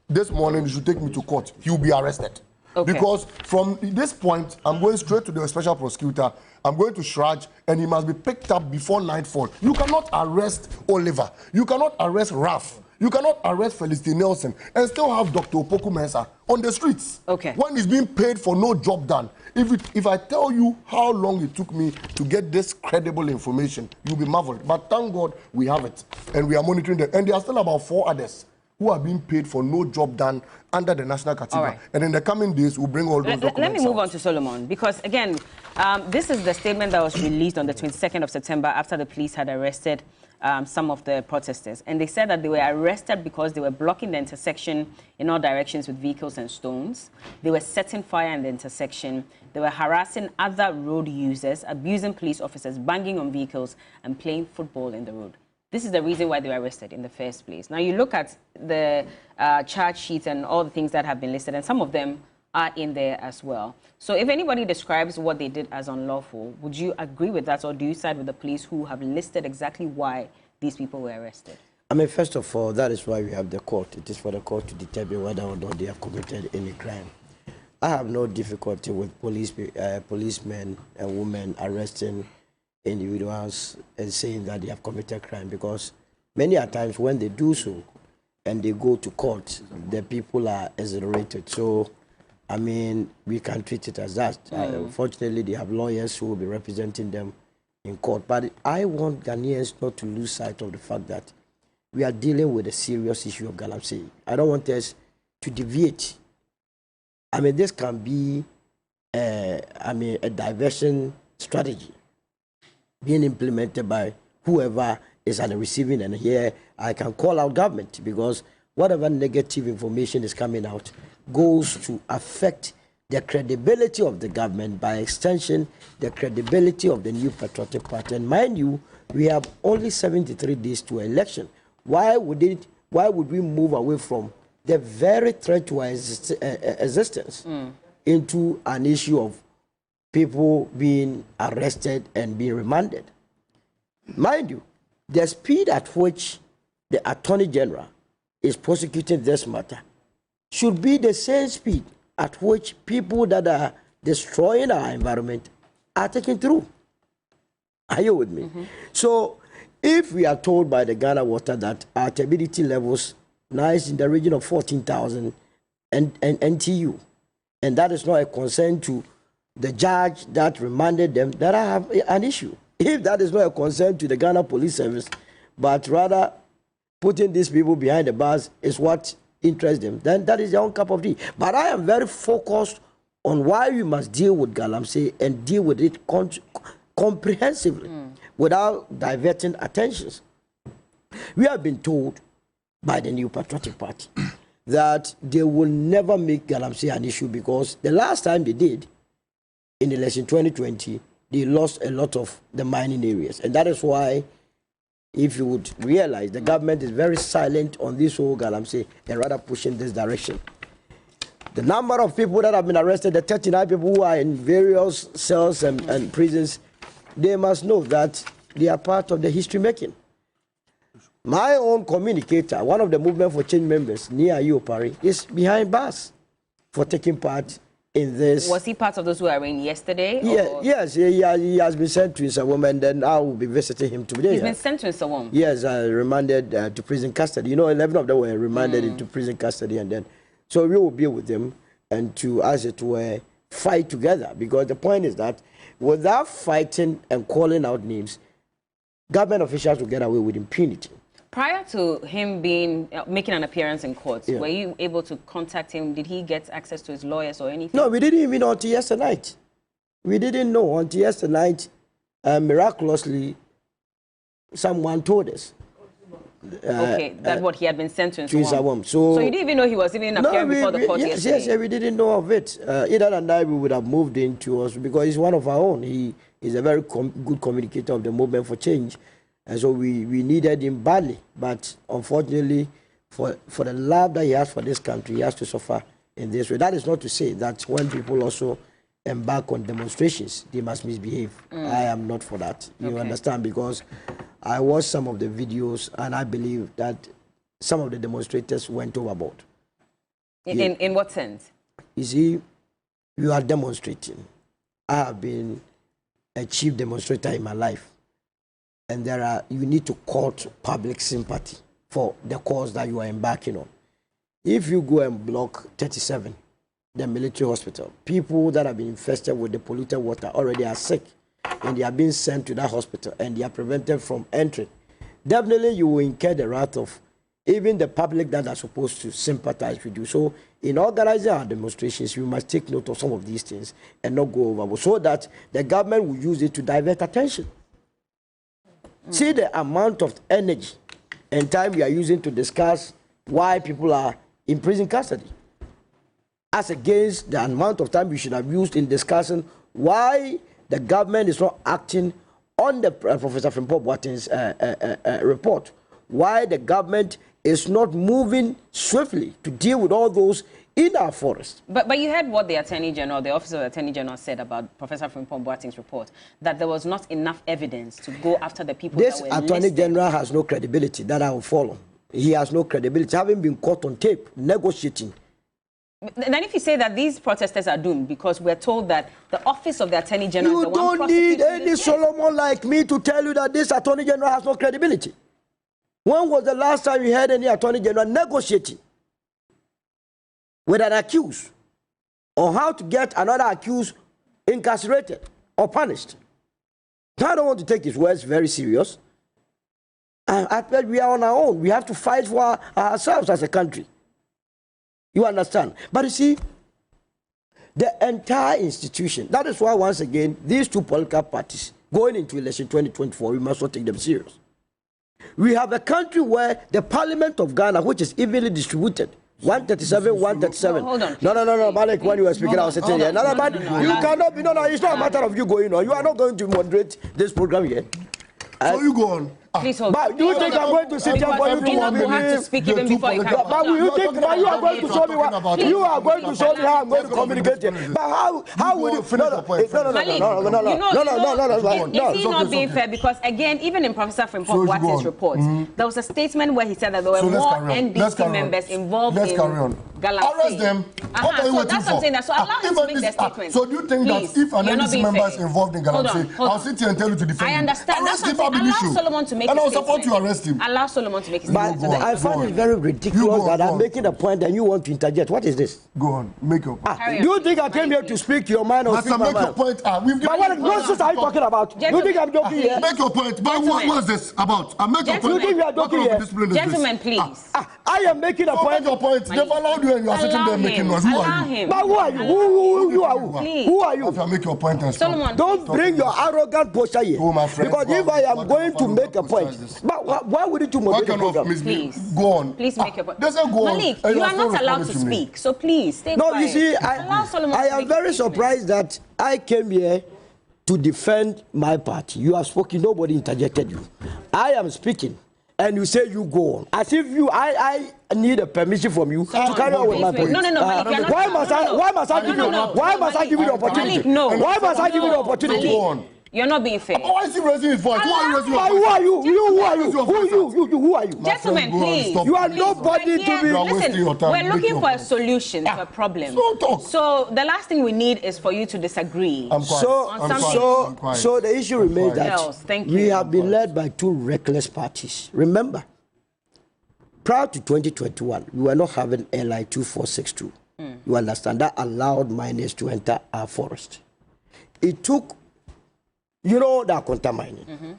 this morning you should take me to court, he'll be arrested. Okay. Because from this point, I'm going straight to the special prosecutor. I'm going to Shraj, and he must be picked up before nightfall. You cannot arrest Oliver. You cannot arrest Ralph. You cannot arrest Felicity Nelson and still have Dr. Opoku Mensah on the streets. Okay. When he's being paid for no job done. If I tell you how long it took me to get this credible information, you'll be marveled. But thank God we have it, and we are monitoring them. And there are still about 4 others who are being paid for no job done under the National Cathedral. Right. And in the coming days, we'll bring all those documents Let me move on to Solomon, because, again, this is the statement that was released on the 22nd of September after the police had arrested some of the protesters, and they said that they were arrested because they were blocking the intersection in all directions with vehicles and stones. They were setting fire in the intersection. They were harassing other road users, abusing police officers, banging on vehicles, and playing football in the road. This is the reason why they were arrested in the first place. Now, you look at the charge sheet and all the things that have been listed, and some of them are in there as well. So if anybody describes what they did as unlawful, would you agree with that, or do you side with the police who have listed exactly why these people were arrested? I mean, first of all, that is why we have the court. It is for the court to determine whether or not they have committed any crime. I have no difficulty with policemen and women arresting individuals and saying that they have committed crime, because many a times when they do so and they go to court, the people are exonerated. So, I mean, we can treat it as that. Fortunately, they have lawyers who will be representing them in court. But I want Ghanaians not to lose sight of the fact that we are dealing with a serious issue of Galamsey. I don't want us to deviate. I mean, this can be a diversion strategy being implemented by whoever is at the receiving end. Here, I can call out government, because whatever negative information is coming out goes to affect the credibility of the government, by extension, the credibility of the New Patriotic Party. And mind you, we have only 73 days to election. Why would we move away from the very threat to our existence into an issue of people being arrested and being remanded? Mind you, the speed at which the Attorney General is prosecuting this matter should be the same speed at which people that are destroying our environment are taken through. Are you with me? So, if we are told by the Ghana Water that our turbidity levels now is in the region of 14,000 NTU, and that is not a concern to the judge that remanded them, that I have an issue. If that is not a concern to the Ghana Police Service, but rather putting these people behind the bars is what interests them, then that is their own cup of tea. But I am very focused on why we must deal with Galamsey and deal with it comprehensively without diverting attentions. We have been told by the New Patriotic Party that they will never make Galamsey an issue, because the last time they did, in election 2020, they lost a lot of the mining areas. And that is why, if you would realize, the government is very silent on this whole Galamsey and rather pushing this direction. The number of people that have been arrested, the 39 people who are in various cells and prisons, they must know that they are part of the history making. My own communicator, one of the Movement for Change members, Nia Yopari, is behind bars for taking part in this. Was he part of those who were arraigned yesterday? Yeah, yes, he has been sent to Nsawam, and then I will be visiting him today. He's been sent to Nsawam? Yes, remanded to prison custody. You know, 11 of them were remanded into prison custody, and then, so we will be with them and to, as it were, fight together, because the point is that without fighting and calling out names, government officials will get away with impunity. Prior to him making an appearance in court, were you able to contact him? Did he get access to his lawyers or anything? No, we didn't even know until yesterday night. We didn't know until yesterday night. Miraculously, someone told us. Okay, that's what he had been sent to Nsawam. So you didn't even know he was even appearing before the court yesterday? Yes, we didn't know of it. Either than that, we would have moved into us, because he's one of our own. He is a very good communicator of the Movement for Change. And so we needed him badly. But unfortunately, for the love that he has for this country, he has to suffer in this way. That is not to say that when people also embark on demonstrations, they must misbehave. I am not for that. You understand? Because I watched some of the videos, and I believe that some of the demonstrators went overboard. In what sense? You see, you are demonstrating. I have been a chief demonstrator in my life. And you need to court public sympathy for the cause that you are embarking on. If you go and block 37, the military hospital, people that have been infested with the polluted water already are sick, and they are being sent to that hospital, and they are prevented from entering. Definitely, you will incur the wrath of even the public that are supposed to sympathize with you. So, in organizing our demonstrations, we must take note of some of these things and not go overboard, so that the government will use it to divert attention. See the amount of energy and time we are using to discuss why people are in prison custody, as against the amount of time we should have used in discussing why the government is not acting on the Professor Frimpong Boateng's report, why the government is not moving swiftly to deal with all those in our forest. But you heard what the Attorney General, the Office of the Attorney General said about Professor Frimpong Boateng's report, that there was not enough evidence to go after the people this that were Attorney listed. General has no credibility that I will follow. He has no credibility, having been caught on tape, negotiating. Then if you say that these protesters are doomed because we're told that the Office of the Attorney General You is the one don't need prosecuting any this case. Solomon like me to tell you that this Attorney General has no credibility. When was the last time you heard any Attorney General negotiating with an accused on how to get another accused incarcerated or punished? I don't want to take his words very serious. I feel we are on our own. We have to fight for ourselves as a country. You understand? But you see, the entire institution, that is why, once again, these two political parties going into election 2024, we must not take them serious. We have a country where the Parliament of Ghana, which is evenly distributed, 137, 137. No, hold on. No, Malik, when you were speaking, I was sitting here. No, but you cannot be, no, it's not a matter of you going on. You are not going to moderate this program here. So you go on. Please hold. But do you think I'm going to sit here for you to have to speak even before you come. But you think you are going to show me what you are going to show me how I'm going to communicate here? But how would you finish the point? No. Is he not being fair? Because again, even in Professor Frimpong Boateng's report, there was a statement where he said that there were more NDC members involved in Galamsey. Arrest them. What are you waiting for? So allow him to make the statement. So do you think that if an NDC member is involved in Galamsey, I'll sit here and tell you to defend him? I understand. That's what I'm saying. Allow Solomon to make and his I'll support you arrest him. Allow Solomon to make his statement. But I find it very ridiculous that I'm making a point and you want to interject. What is this? Go on, make your point. Do you think I came here to speak your mind or speak my mind? Make your point. But what nonsense are you talking about? Do you think I'm joking here? Make your point. But what is this about? I'm making your point. You think we are joking here? Gentlemen, please. I am making a point. Make your point. They've allowed you and you are sitting there making noise. Who are you? But who are you? Who are you? Who are you? If you make your point and stop. Don't bring your arrogant posture here. Because if I am going to make a point, but why wouldn't you moderate the program? Please. Go on. Please make your point. Doesn't go on. Malik, you are not allowed to speak. So please, stay quiet. No, you see, I am very surprised that I came here to defend my party. You have spoken, nobody interjected you. I am speaking, and you say you go on. As if I need a permission from you to carry on with my point. No, Malik, why must I give you the opportunity? Malik, why must I give you the opportunity? Go on. You're not being fair. Why is he raising his voice? Who are you raising your voice? Who are you? Who are you? Who are you? Gentlemen, please. You are nobody to be. Listen, we're looking for a solution to a problem. So the last thing we need is for you to disagree. So the issue remains that we have been led by two reckless parties. Remember, prior to 2021, we were not having LI 2462. You understand? That allowed miners to enter our forest. It took, you know, that quantum mining.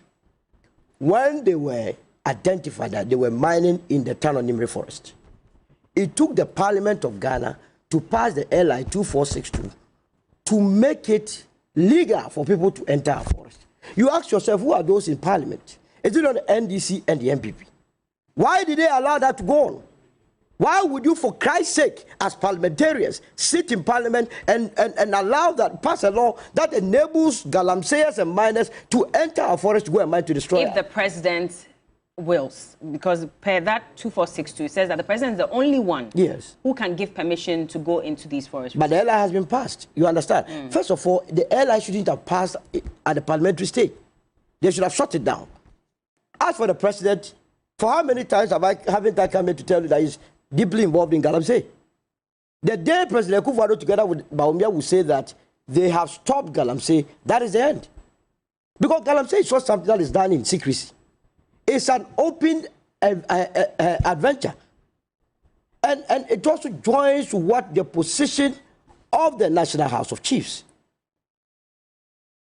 When they were identified that they were mining in the Tanonimri forest, it took the Parliament of Ghana to pass the LI 2462 to make it legal for people to enter our forest. You ask yourself, who are those in Parliament? Is it not the NDC and the MPP? Why did they allow that to go on? Why would you, for Christ's sake, as parliamentarians, sit in Parliament and allow that, pass a law that enables Galamseyers and miners to enter our forest to go and mine to destroy it? If the president wills, because per that 2462 says that the president is the only one who can give permission to go into these forests. But the LI has been passed. You understand? First of all, the LI shouldn't have passed at the parliamentary stage. They should have shut it down. As for the president, for how many times haven't I come here to tell you that he's deeply involved in Galamsey? The day President Akufo-Addo together with Bawumia will say that they have stopped Galamsey, that is the end. Because Galamsey is not something that is done in secrecy. It's an open adventure. And it also joins what the position of the National House of Chiefs.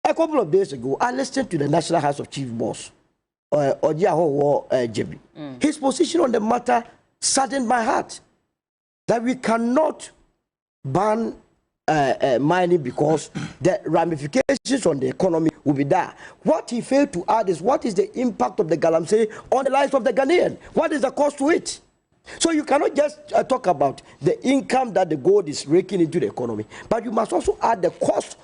A couple of days ago, I listened to the National House of Chiefs boss, Ojiaho JB. His position on the matter saddened my heart, that we cannot ban mining because the ramifications on the economy will be there. What he failed to add is what is the impact of the Galamsey on the lives of the Ghanaian? What is the cost to it? So you cannot just talk about the income that the gold is raking into the economy, but you must also add the cost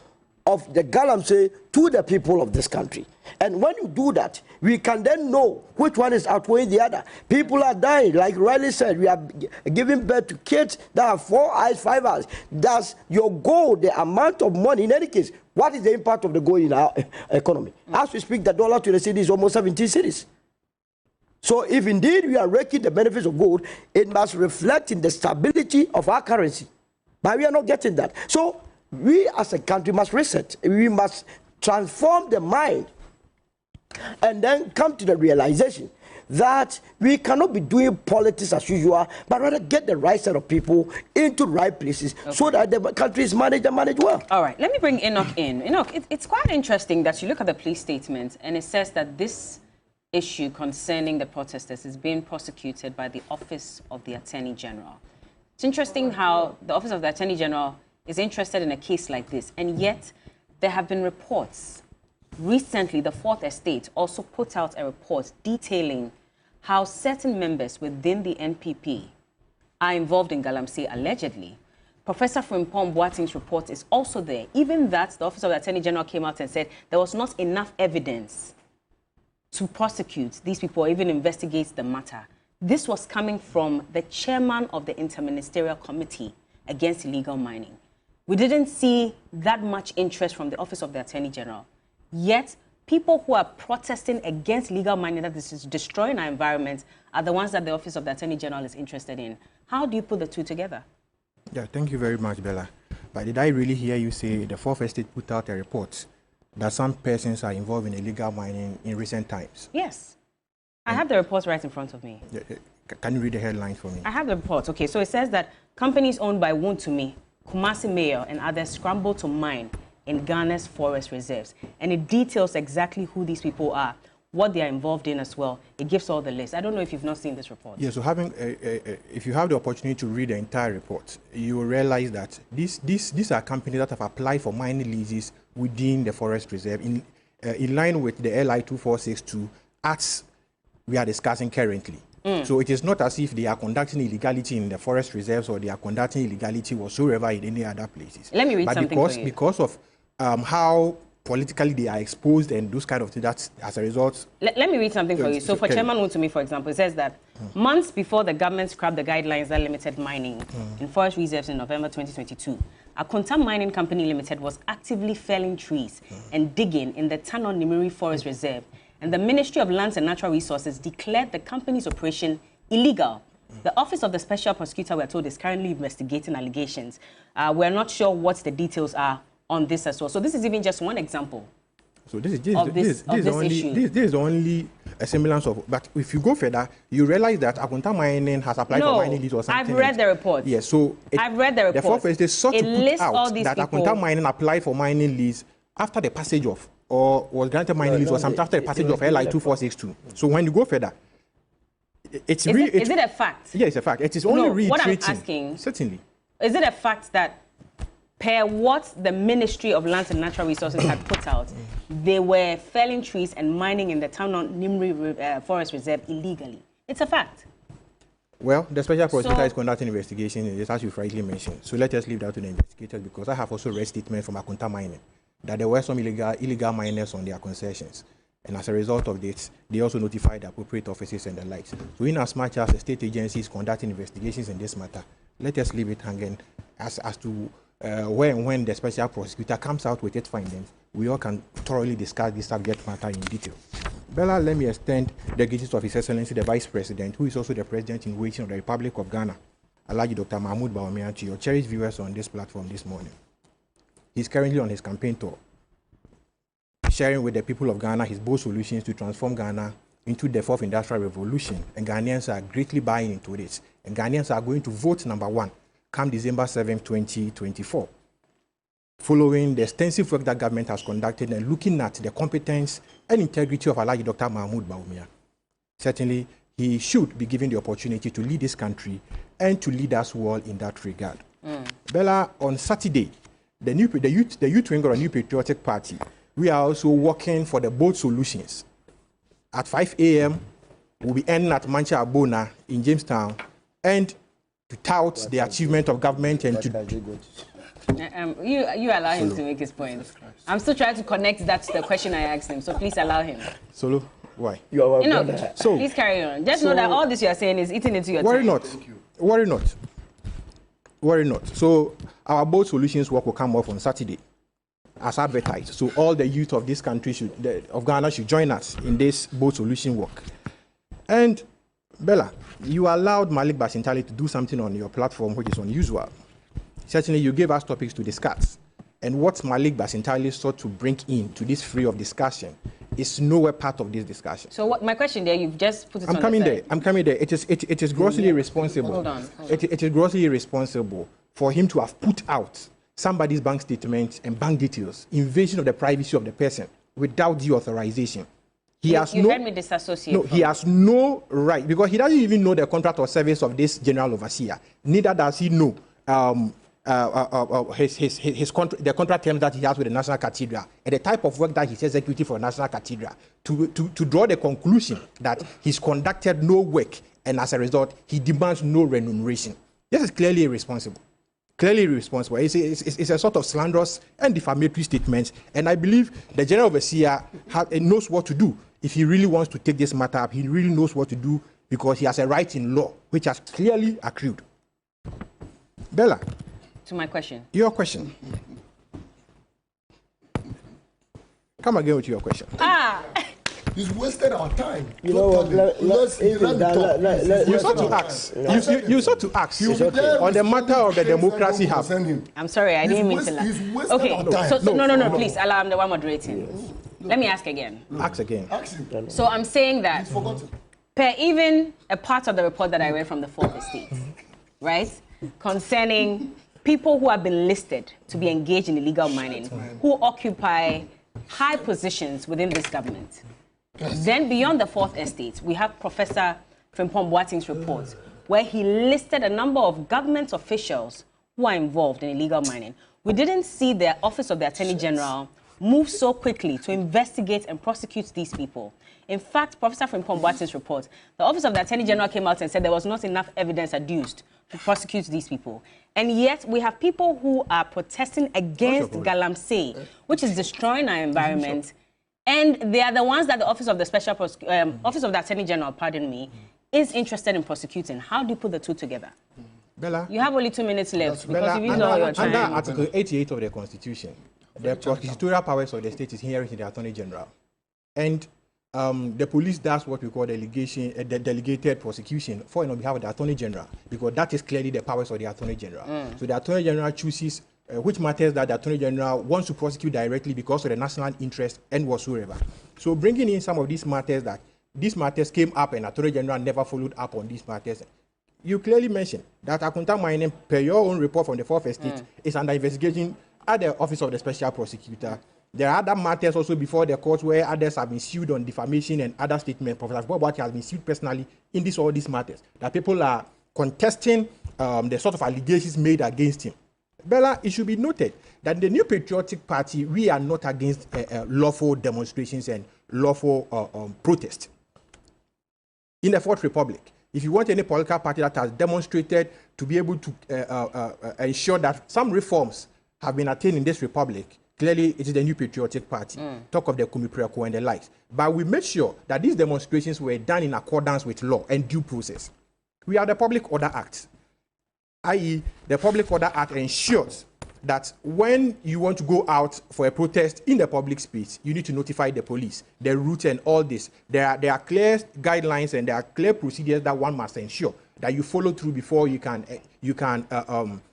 of the Galamsey to the people of this country. And when you do that, we can then know which one is outweighing the other. People are dying, like Riley said, we are giving birth to kids that have 4 eyes, 5 eyes. Does your gold, the amount of money, in any case, what is the impact of the gold in our economy? As we speak, the dollar to the cedi is almost 17 cedis. So if indeed we are raking the benefits of gold, it must reflect in the stability of our currency. But we are not getting that. So we as a country must reset. We must transform the mind and then come to the realization that we cannot be doing politics as usual, but rather get the right set of people into the right places so that the country is managed and managed well. All right, let me bring Enoch in. Enoch, it's quite interesting that you look at the police statement and it says that this issue concerning the protesters is being prosecuted by the Office of the Attorney General. It's interesting how the Office of the Attorney General is interested in a case like this, and yet there have been reports. Recently, the Fourth Estate also put out a report detailing how certain members within the NPP are involved in Galamsey, allegedly. Professor Frimpong Boateng's report is also there. Even that, the Office of the Attorney General came out and said there was not enough evidence to prosecute these people or even investigate the matter. This was coming from the chairman of the Interministerial Committee Against Illegal Mining. We didn't see that much interest from the Office of the Attorney General. Yet, people who are protesting against legal mining that this is destroying our environment are the ones that the Office of the Attorney General is interested in. How do you put the two together? Yeah, thank you very much, Bella. But did I really hear you say the Fourth Estate put out a report that some persons are involved in illegal mining in recent times? Yes. I have the report right in front of me. Yeah, can you read the headline for me? I have the report. Okay, so it says that companies owned by Wontumi, Kumasi Mayor, and others scramble to mine in Ghana's forest reserves. And it details exactly who these people are, what they are involved in as well. It gives all the list. I don't know if you've not seen this report. Yeah, so if you have the opportunity to read the entire report, you will realize that these are companies that have applied for mining leases within the forest reserve in line with the LI 2462 acts we are discussing currently. So it is not as if they are conducting illegality in the forest reserves or they are conducting illegality whatsoever in any other places. Let me read something for you. Because of how politically they are exposed and those kind of things, that's as a result. Let me read something for you. So for Chairman Wontumi, for example, it says that months before the government scrapped the guidelines that limited mining in forest reserves in November 2022, Akonta Mining Company Limited was actively felling trees and digging in the Tano Nimiri Forest Reserve. And the Ministry of Lands and Natural Resources declared the company's operation illegal. The Office of the Special Prosecutor, we're told, is currently investigating allegations. We're not sure what the details are on this as well. So this is even just one example. So this is only a semblance of, but if you go further, you realize that Akonta Mining has applied for mining lease or something. I've read the report. Yes, so I've read the report. The Fourth Estate sought to put out that Akonta Mining applied for mining lease after the passage of, or was granted mining lease or something after the passage of LI 2462. So when you go further, is it a fact? Yeah, it's a fact. It is only reiterating. What I'm asking, certainly, is it a fact that per what the Ministry of Lands and Natural Resources had put out, they were felling trees and mining in the town on Nimri Forest Reserve illegally? It's a fact. Well, the special prosecutor is conducting investigation, as you rightly mentioned. So let us leave that to the investigators, because I have also read statements from Akonta Mining that there were some illegal miners on their concessions. And as a result of this, they also notified the appropriate offices and the likes. So in as much as the state agencies conducting investigations in this matter, let us leave it hanging as to when the special prosecutor comes out with its findings, we all can thoroughly discuss this subject matter in detail. Bella, let me extend the greetings of His Excellency the Vice President, who is also the President in waiting of the Republic of Ghana, Alhaji Dr. Mahmoud Bawumia, to your cherished viewers on this platform this morning. He's currently on his campaign tour, sharing with the people of Ghana his bold solutions to transform Ghana into the fourth industrial revolution, and Ghanaians are greatly buying into this. And Ghanaians are going to vote number 1 come December 7, 2024. Following the extensive work that government has conducted and looking at the competence and integrity of Alhaji Dr. Mahmoud Bawumia, certainly he should be given the opportunity to lead this country and to lead us well in that regard. Bella, on Saturday, the youth wing or a New Patriotic Party, we are also working for the bold solutions. At 5 a.m., we'll be ending at Mancha Abona in Jamestown, and to tout the achievement of government and to... You allow him to make his point. I'm still trying to connect that to the question I asked him, so please allow him. Solo, why? You are my brother. So, please carry on. Just know that all this you are saying is eating into your time. Worry not. Worry not. Worry not. So our bold solutions work will come off on Saturday, as advertised. So all the youth of this country of Ghana should join us in this bold solution work. And Bella, you allowed Malik Basintali to do something on your platform which is unusual. Certainly, you gave us topics to discuss. And what Malik Basintali sought to bring in to this free of discussion is nowhere part of this discussion. So what, my question there, you've just put it on I'm coming there. It is grossly irresponsible. Hold on. It is grossly irresponsible for him to have put out somebody's bank statement and bank details, invasion of the privacy of the person without due authorization. You heard me disassociate. No, he has no right, because he doesn't even know the contract or service of this general overseer. Neither does he know the contract terms that he has with the National Cathedral and the type of work that he's executing for the National Cathedral to draw the conclusion that he's conducted no work and as a result he demands no remuneration. This is clearly irresponsible. Clearly irresponsible. It's a sort of slanderous and defamatory statement, and I believe the general overseer knows what to do. If he really wants to take this matter up, he really knows what to do because he has a right in law which has clearly accrued. Bella. To my question. Your question. Come again with your question. He's wasted our time. You know what? You sought to ask. You sought to ask on the matter of the democracy hub. I'm sorry, I didn't mean to laugh. Okay, no, please allow. I'm the one moderating. Yes. Let me ask again. Ask again. So I'm saying that per even a part of the report that I read from the Fourth Estate, right, concerning people who have been listed to be engaged in illegal mining, who occupy high positions within this government. Then beyond the Fourth Estate, we have Professor Frimpong Boateng's report, where he listed a number of government officials who are involved in illegal mining. We didn't see the Office of the Attorney General move so quickly to investigate and prosecute these people. In fact, Professor Frimpong Boateng's report, the Office of the Attorney General came out and said there was not enough evidence adduced to prosecute these people. And yet, we have people who are protesting against Galamsey, which is destroying our environment. And they are the ones that the Office of the Office of the Attorney General, pardon me, is interested in prosecuting. How do you put the two together? Bella, you have only 2 minutes left because Bella, you've used all your time. Under Article 88 of the Constitution, the prosecutorial powers of the state is inherent in the Attorney General. And the police does what we call delegated prosecution for and on behalf of the Attorney General, because that is clearly the powers of the Attorney General. So the Attorney General chooses which matters that the Attorney General wants to prosecute directly because of the national interest and whatsoever. So bringing in some of these matters that these matters came up and Attorney General never followed up on these matters. You clearly mentioned that Akunta Mining, per your own report from the Fourth Estate, is under investigation at the Office of the Special Prosecutor. There are other matters also before the court where others have been sued on defamation and other statements. Professor Boateng has been sued personally in all these matters. That people are contesting the sort of allegations made against him. Bella, it should be noted that the New Patriotic Party, we are not against lawful demonstrations and lawful protests. In the Fourth Republic, if you want any political party that has demonstrated to be able to ensure that some reforms have been attained in this republic, clearly it is the New Patriotic Party. Talk of the Kumipreko and the likes. But we made sure that these demonstrations were done in accordance with law and due process. We have the Public Order Act, i.e. the Public Order Act ensures that when you want to go out for a protest in the public space, you need to notify the police, the route and all this. There are clear guidelines and there are clear procedures that one must ensure that you follow through before you can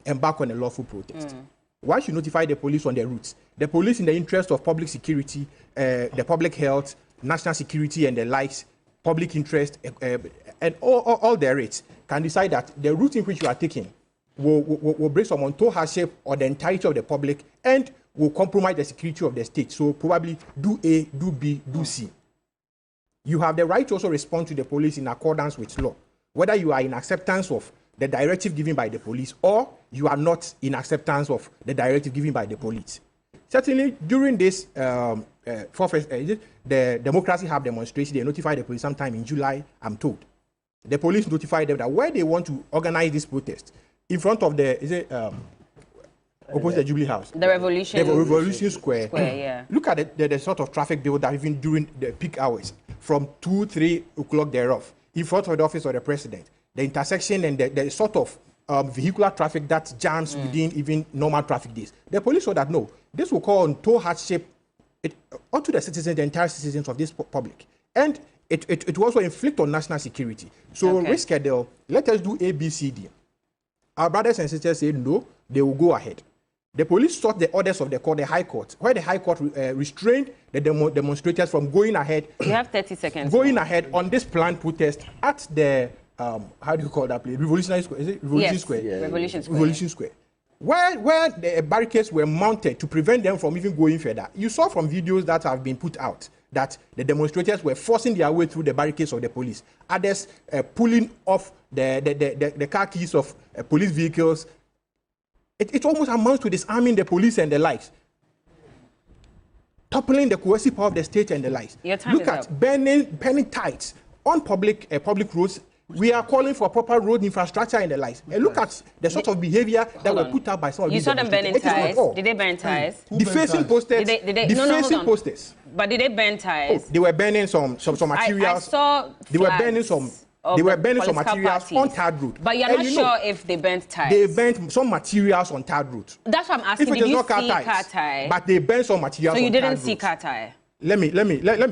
embark on a lawful protest. Why should notify the police on their routes? The police, in the interest of public security, the public health, national security and the likes, public interest, and all their rates, can decide that the route in which you are taking will bring some untold hardship on the entirety of the public and will compromise the security of the state. So probably do A, do B, do C. You have the right to also respond to the police in accordance with law, whether you are in acceptance of the directive given by the police or you are not in acceptance of the directive given by the police. Certainly, during this the Democracy Hub demonstration, they notified the police sometime in July, I'm told. The police notified them that where they want to organize this protest, in front of the, opposite the Jubilee House. The Revolution Square. Yeah. Look at the sort of traffic build up even during the peak hours, from 2, 3 o'clock thereof, in front of the office of the president. The intersection and the sort of vehicular traffic that jams within even normal traffic days. The police saw that, no, this will call on toll hardship onto the citizens, the entire citizens of this public. And it will also inflict on national security. So reschedule, let us do A, B, C, D. Our brothers and sisters say no, they will go ahead. The police sought the orders of the court, the High Court, where the High Court restrained the demonstrators from going ahead. You have 30 seconds. Going ahead on this planned protest at the, how do you call that place? Revolutionary Square, is it? Revolution Square? Yes. Revolution Square. Revolution Square. Where the barricades were mounted to prevent them from even going further. You saw from videos that have been put out that the demonstrators were forcing their way through the barricades of the police. Others pulling off the car keys of police vehicles. It almost amounts to disarming the police and the likes. Toppling the coercive power of the state and the likes. Look at burning tithes on public roads. We are calling for proper road infrastructure and the likes. And look at the sort of behavior that were put out by some of these. You saw them burning ties. Did they burn ties? Defacing posters. Defacing posters. But did they burn ties? They were burning some materials. I saw they were burning some. They were burning some materials on tarred road. But you're not sure if they burnt ties. They burnt some materials on tarred road. That's what I'm asking. Did you see car tie? But they burnt some materials on tarred road. So you didn't see car tie? Let me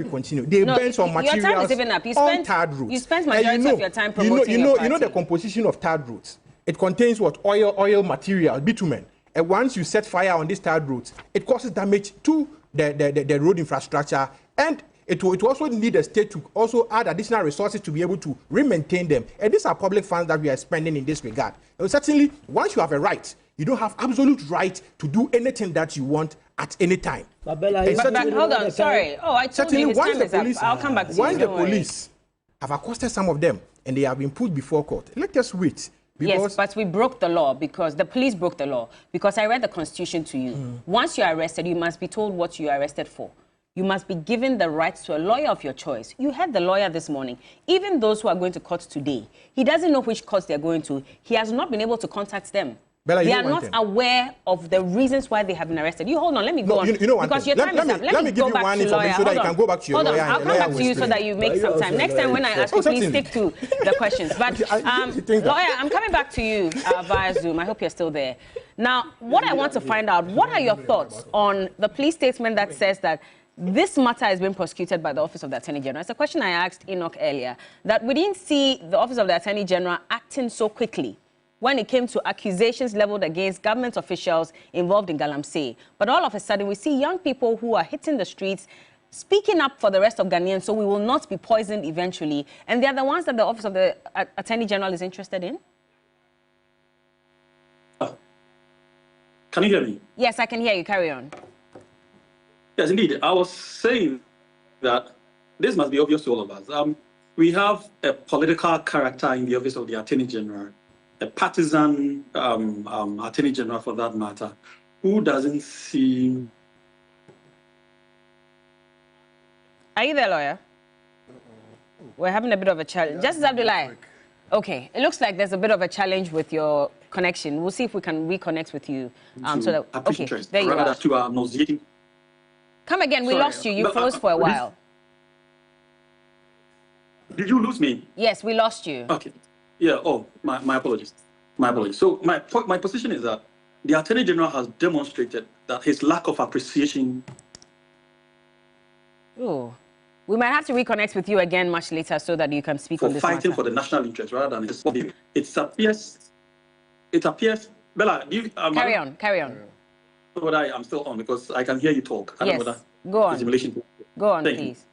continue. They burnt some materials your time is even up. on tarred roads. You spent majority of your time promoting your party. You know the composition of tarred roads. It contains what? Oil material, bitumen. And once you set fire on these tarred roads, it causes damage to the road infrastructure, and it also need the state to also add additional resources to be able to maintain them. And these are public funds that we are spending in this regard. And certainly, once you have a right, you don't have absolute right to do anything that you want at any time. But hold on, sorry. Oh, I told you his time is up. I'll come back to you. Once the police have accosted some of them and they have been put before court, let us wait. Yes, but we broke the law because the police broke the law. Because I read the Constitution to you. Once you are arrested, you must be told what you are arrested for. You must be given the rights to a lawyer of your choice. You heard the lawyer this morning. Even those who are going to court today, he doesn't know which courts they're going to. He has not been able to contact them. Bella, they are not aware of the reasons why they have been arrested. You hold on, let me go on. You know because your time is up. Let me give you one information so that you can go back to your lawyer. I'll come back to you so that you make some time. Next time when I ask you, please stick to the questions. But lawyer, I'm coming back to you via Zoom. I hope you're still there. Now, what I want to find out, what are your thoughts on the police statement that says that this matter is being prosecuted by the Office of the Attorney General? It's a question I asked Enoch earlier, that we didn't see the Office of the Attorney General acting so quickly when it came to accusations leveled against government officials involved in Galamsey. But all of a sudden, we see young people who are hitting the streets, speaking up for the rest of Ghanaians so we will not be poisoned eventually. And they are the ones that the Office of the Attorney General is interested in? Can you hear me? Yes, I can hear you. Carry on. Yes, indeed. I was saying that this must be obvious to all of us. We have a political character in the Office of the Attorney General, a partisan Attorney General for that matter, who doesn't seem... Are you there, lawyer? We're having a bit of a challenge. Justice Abdullahi. Okay, it looks like there's a bit of a challenge with your connection. We'll see if we can reconnect with you. So that, okay, there you are. Come again, we lost you. You froze for a while. Did you lose me? Yes, we lost you. Okay. Yeah, oh, my apologies. My apologies. So my position is that the Attorney General has demonstrated that his lack of appreciation... Oh, we might have to reconnect with you again much later so that you can speak on this matter. For fighting for the national interest rather than his... It appears... Bella, do you... carry on. But I'm still on because I can hear you talk. Yes, go on. Go on, please.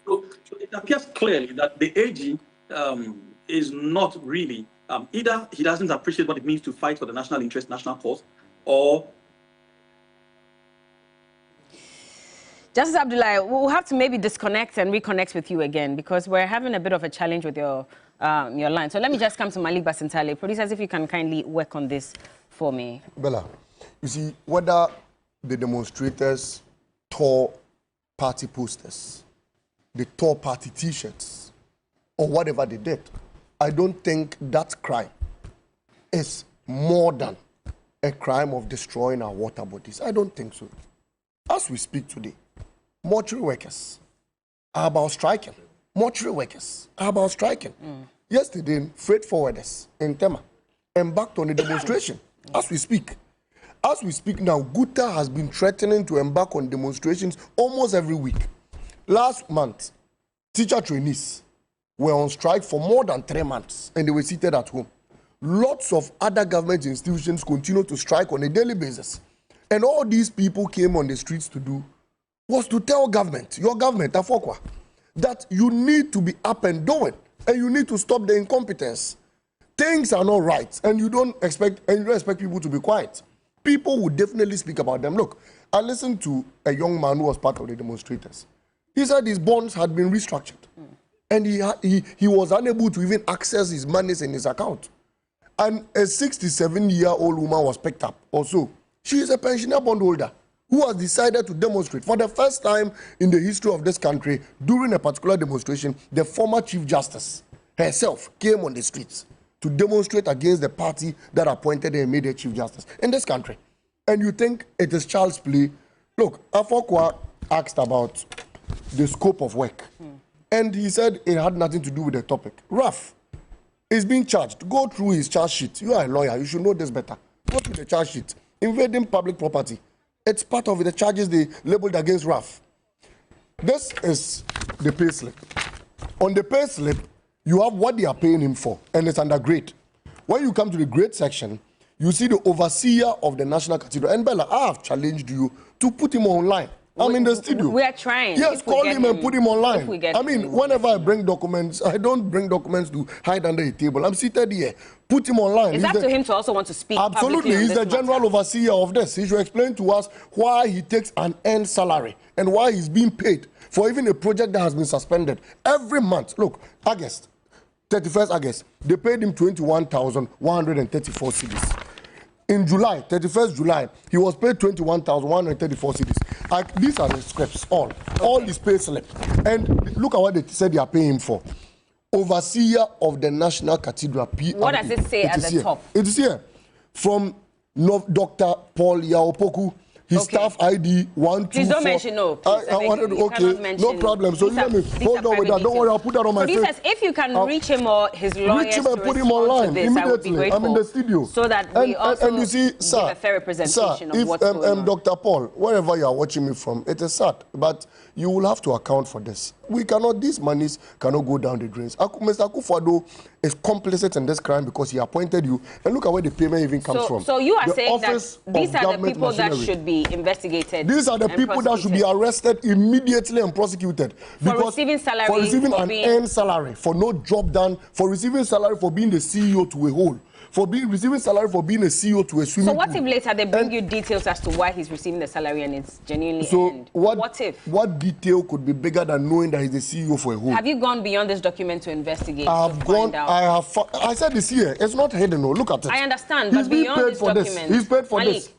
So it appears clearly that the AG is not really... either he doesn't appreciate what it means to fight for the national interest, national cause, or... Justice Abdullahi, we'll have to maybe disconnect and reconnect with you again because we're having a bit of a challenge with your your line. So let me just come to Malik Basintale. Producers, if you can kindly work on this for me. Bella, you see, whether the demonstrators tore party posters, they tore party T-shirts, or whatever they did, I don't think that crime is more than a crime of destroying our water bodies. I don't think so. As we speak today, mortuary workers are about striking. Mortuary workers are about striking. Yesterday, freight forwarders in Tema embarked on a demonstration as we speak. As we speak now, Guta has been threatening to embark on demonstrations almost every week. Last month, teacher trainees were on strike for more than 3 months and they were seated at home. Lots of other government institutions continue to strike on a daily basis. And all these people came on the streets to do was to tell government, your government, Afokwa, that you need to be up and doing and you need to stop the incompetence. Things are not right and you don't expect people to be quiet. People would definitely speak about them. Look, I listened to a young man who was part of the demonstrators. He said his bonds had been restructured and he was unable to even access his monies in his account. And a 67-year-old woman was picked up also. She is a pensioner bondholder who has decided to demonstrate. For the first time in the history of this country, during a particular demonstration, the former Chief Justice herself came on the streets to demonstrate against the party that appointed her and made her Chief Justice in this country. And you think it is child's play? Look, Afokwa asked about the scope of work. And he said it had nothing to do with the topic. Raf is being charged. Go through his charge sheet. You are a lawyer. You should know this better. Go through the charge sheet. Invading public property. It's part of the charges they labeled against Raf. This is the pay slip. On the pay slip, you have what they are paying him for, and it's under grade. When you come to the grade section, you see the overseer of the National Cathedral. And Bella, I have challenged you to put him online. I'm in the studio. We are trying. Yes, call him and put him online. I mean, whenever I bring documents, I don't bring documents to hide under a table. I'm seated here. Put him online. It's up to him to also want to speak. Absolutely. He's the general overseer of this. He should explain to us why he takes an earned salary and why he's being paid for even a project that has been suspended every month. Look, August, 31st August, they paid him 21,134 cedis. In July, 31st July, he was paid 21,134 cedis. These are the scripts, all these pay slip. And look at what they said they are paying him for. Overseer of the National Cathedral. What does it say at the top? It is here. From Dr. Paul Yaopoku, his staff ID 124. Please don't mention no. Okay, no problem. So let me hold on with that. Don't worry, I'll put that on my face. Producers, if you can reach him or his lawyers reach him and put him online immediately. I'm in the studio. So that we also and you see, sir, give a fair representation of what's going on. Dr. Paul, wherever you are watching me from, it is sad, but you will have to account for this. We cannot, these monies cannot go down the drains. Mr. Akufo-Addo is complicit in this crime because he appointed you. And look at where the payment even comes from. So you are saying that these are the people that should be investigated. These are the people that should be arrested immediately and prosecuted. For receiving salary. For receiving an earned salary, for no job done, for receiving salary for being the CEO to a whole. For receiving salary for being a CEO to a swimming pool. So what if later they bring you details as to why he's receiving the salary and it's genuinely earned? What if? What detail could be bigger than knowing that he's the CEO for a whole? Have you gone beyond this document to investigate? I said this here. It's not hidden. No, look at it. I understand, but beyond this document. He's paid for this.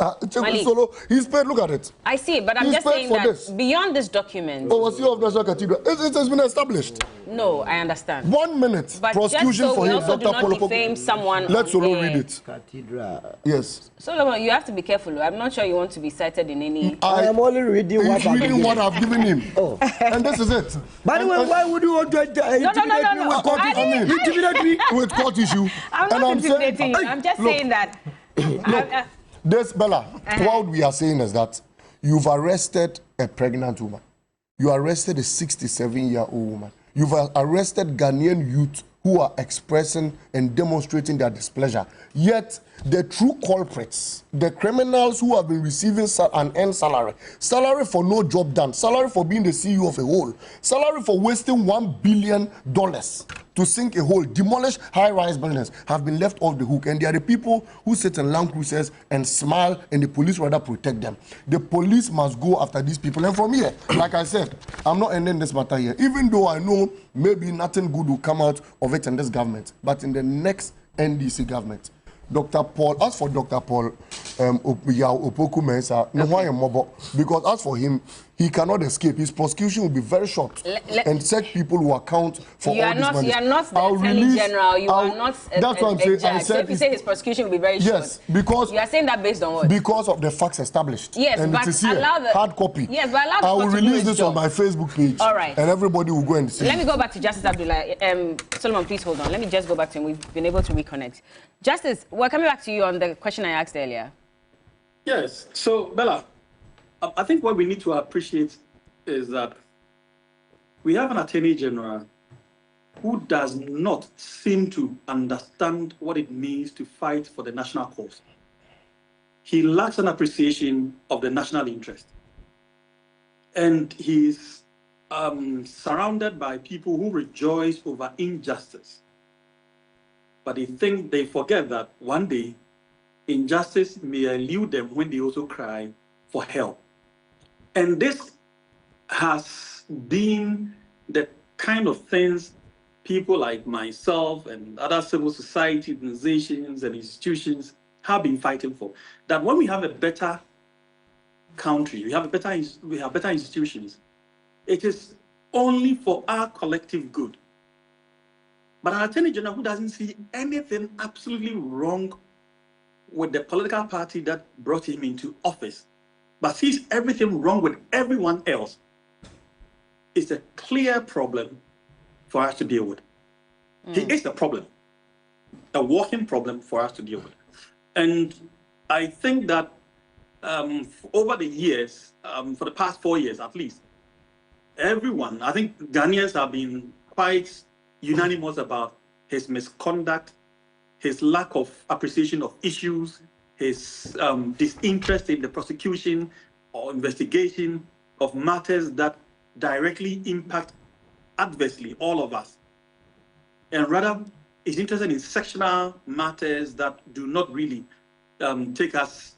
He's paid. Look at it. I see, but I'm just saying that beyond this document. Overseer of National Cathedral. It has been established. No, I understand. 1 minute. But prosecution just so for him. We also do not defame someone. Let's solo read it. Cathedral. Yes. Solomon, you have to be careful. I'm not sure you want to be cited in any. I am only reading what I've given him. Oh. And this is it. By the way, why would you want to intimidate me with court issue? Intimidate me with court issue. I'm not intimidating you. I'm just saying that. This, Bella, what we are saying is that you've arrested a pregnant woman. You arrested a 67-year-old woman. You've arrested Ghanaian youth who are expressing and demonstrating their displeasure. Yet, the true culprits, the criminals who have been receiving an earned salary for no job done, salary for being the CEO of a hole, salary for wasting $1 billion to sink a hole, demolish high-rise buildings, have been left off the hook. And they are the people who sit in Land Cruisers and smile, and the police rather protect them. The police must go after these people. And from here, like I said, I'm not ending this matter here, even though I know maybe nothing good will come out of it in this government. But in the next NDC government, Dr. Paul, as for Dr. Paul Opoku Mensah, no, because as for him, he cannot escape. His prosecution will be very short, and such people will account for all this money. You are not the Attorney General. You are not that's what I'm saying. Judge. So if you say his prosecution will be very short, yes, because you are saying that based on what? Because of the facts established. Yes, and but it is here, allow the hard copy. Yes, but allow the I will release this job on my Facebook page. All right, and everybody will go and see. Let me go back to Justice Abdullah. Solomon, please hold on. Let me just go back to him. We've been able to reconnect. Justice, we're coming back to you on the question I asked earlier. Yes. So, Bella, I think what we need to appreciate is that we have an Attorney General who does not seem to understand what it means to fight for the national cause. He lacks an appreciation of the national interest. And he's surrounded by people who rejoice over injustice. But they forget that one day, injustice may elude them when they also cry for help. And this has been the kind of things people like myself and other civil society organizations and institutions have been fighting for. That when we have a better country, we have better institutions, it is only for our collective good. But an Attorney General who doesn't see anything absolutely wrong with the political party that brought him into office, but sees everything wrong with everyone else, is a clear problem for us to deal with. He is a problem, a walking problem for us to deal with. And I think that over the years, for the past 4 years at least, everyone, I think Ghanaians have been quite unanimous about his misconduct, his lack of appreciation of issues, his disinterest in the prosecution or investigation of matters that directly impact adversely all of us. And rather is interested in sectional matters that do not really take us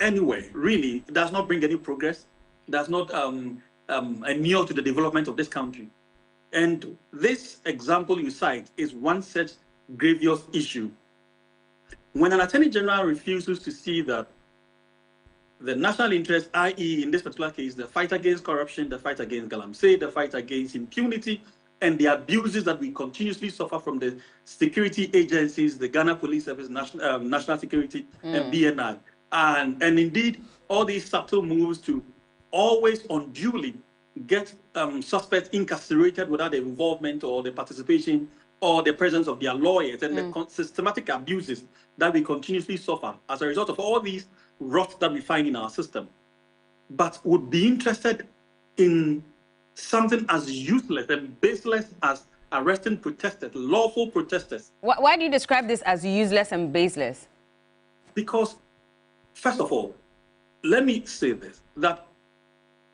anywhere, really. It does not bring any progress, does not inure to the development of this country. And this example you cite is one such grievous issue. When an Attorney General refuses to see that the national interest, i.e. in this particular case, the fight against corruption, the fight against Galamsey, the fight against impunity, and the abuses that we continuously suffer from the security agencies, the Ghana Police Service, National Security, and BNI, and indeed all these subtle moves to always unduly get suspects incarcerated without the involvement or the participation or the presence of their lawyers, and the systematic abuses that we continuously suffer as a result of all these rot that we find in our system, but would be interested in something as useless and baseless as arresting protesters, lawful protesters. Why do you describe this as useless and baseless? Because, first of all, let me say this, that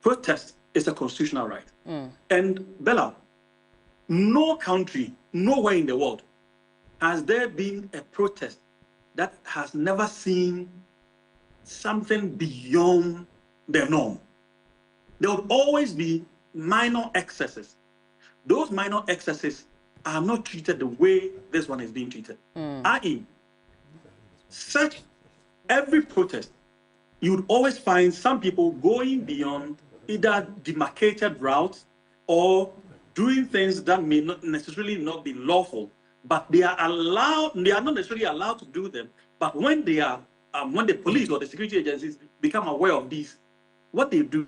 protest is a constitutional right. And Bella, no country, nowhere in the world, has there been a protest that has never seen something beyond the norm. There would always be minor excesses. Those minor excesses are not treated the way this one is being treated. I.e., every protest, you would always find some people going beyond either demarcated routes or doing things that may not necessarily not be lawful, but they are not necessarily allowed to do them. But when they are, when the police or the security agencies become aware of these, what they do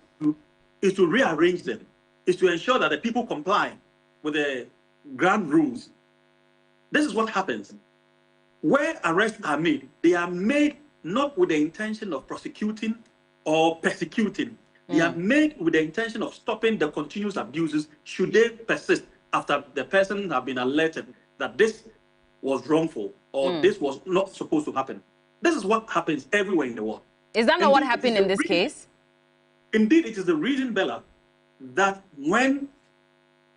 is to rearrange them, is to ensure that the people comply with the ground rules. This is what happens. Where arrests are made, they are made not with the intention of prosecuting or persecuting. They are made with the intention of stopping the continuous abuses should they persist after the person have been alerted that this was wrongful. or this was not supposed to happen. This is what happens everywhere in the world. Is that not what happened in this case? Indeed, it is the reason, Bella, that when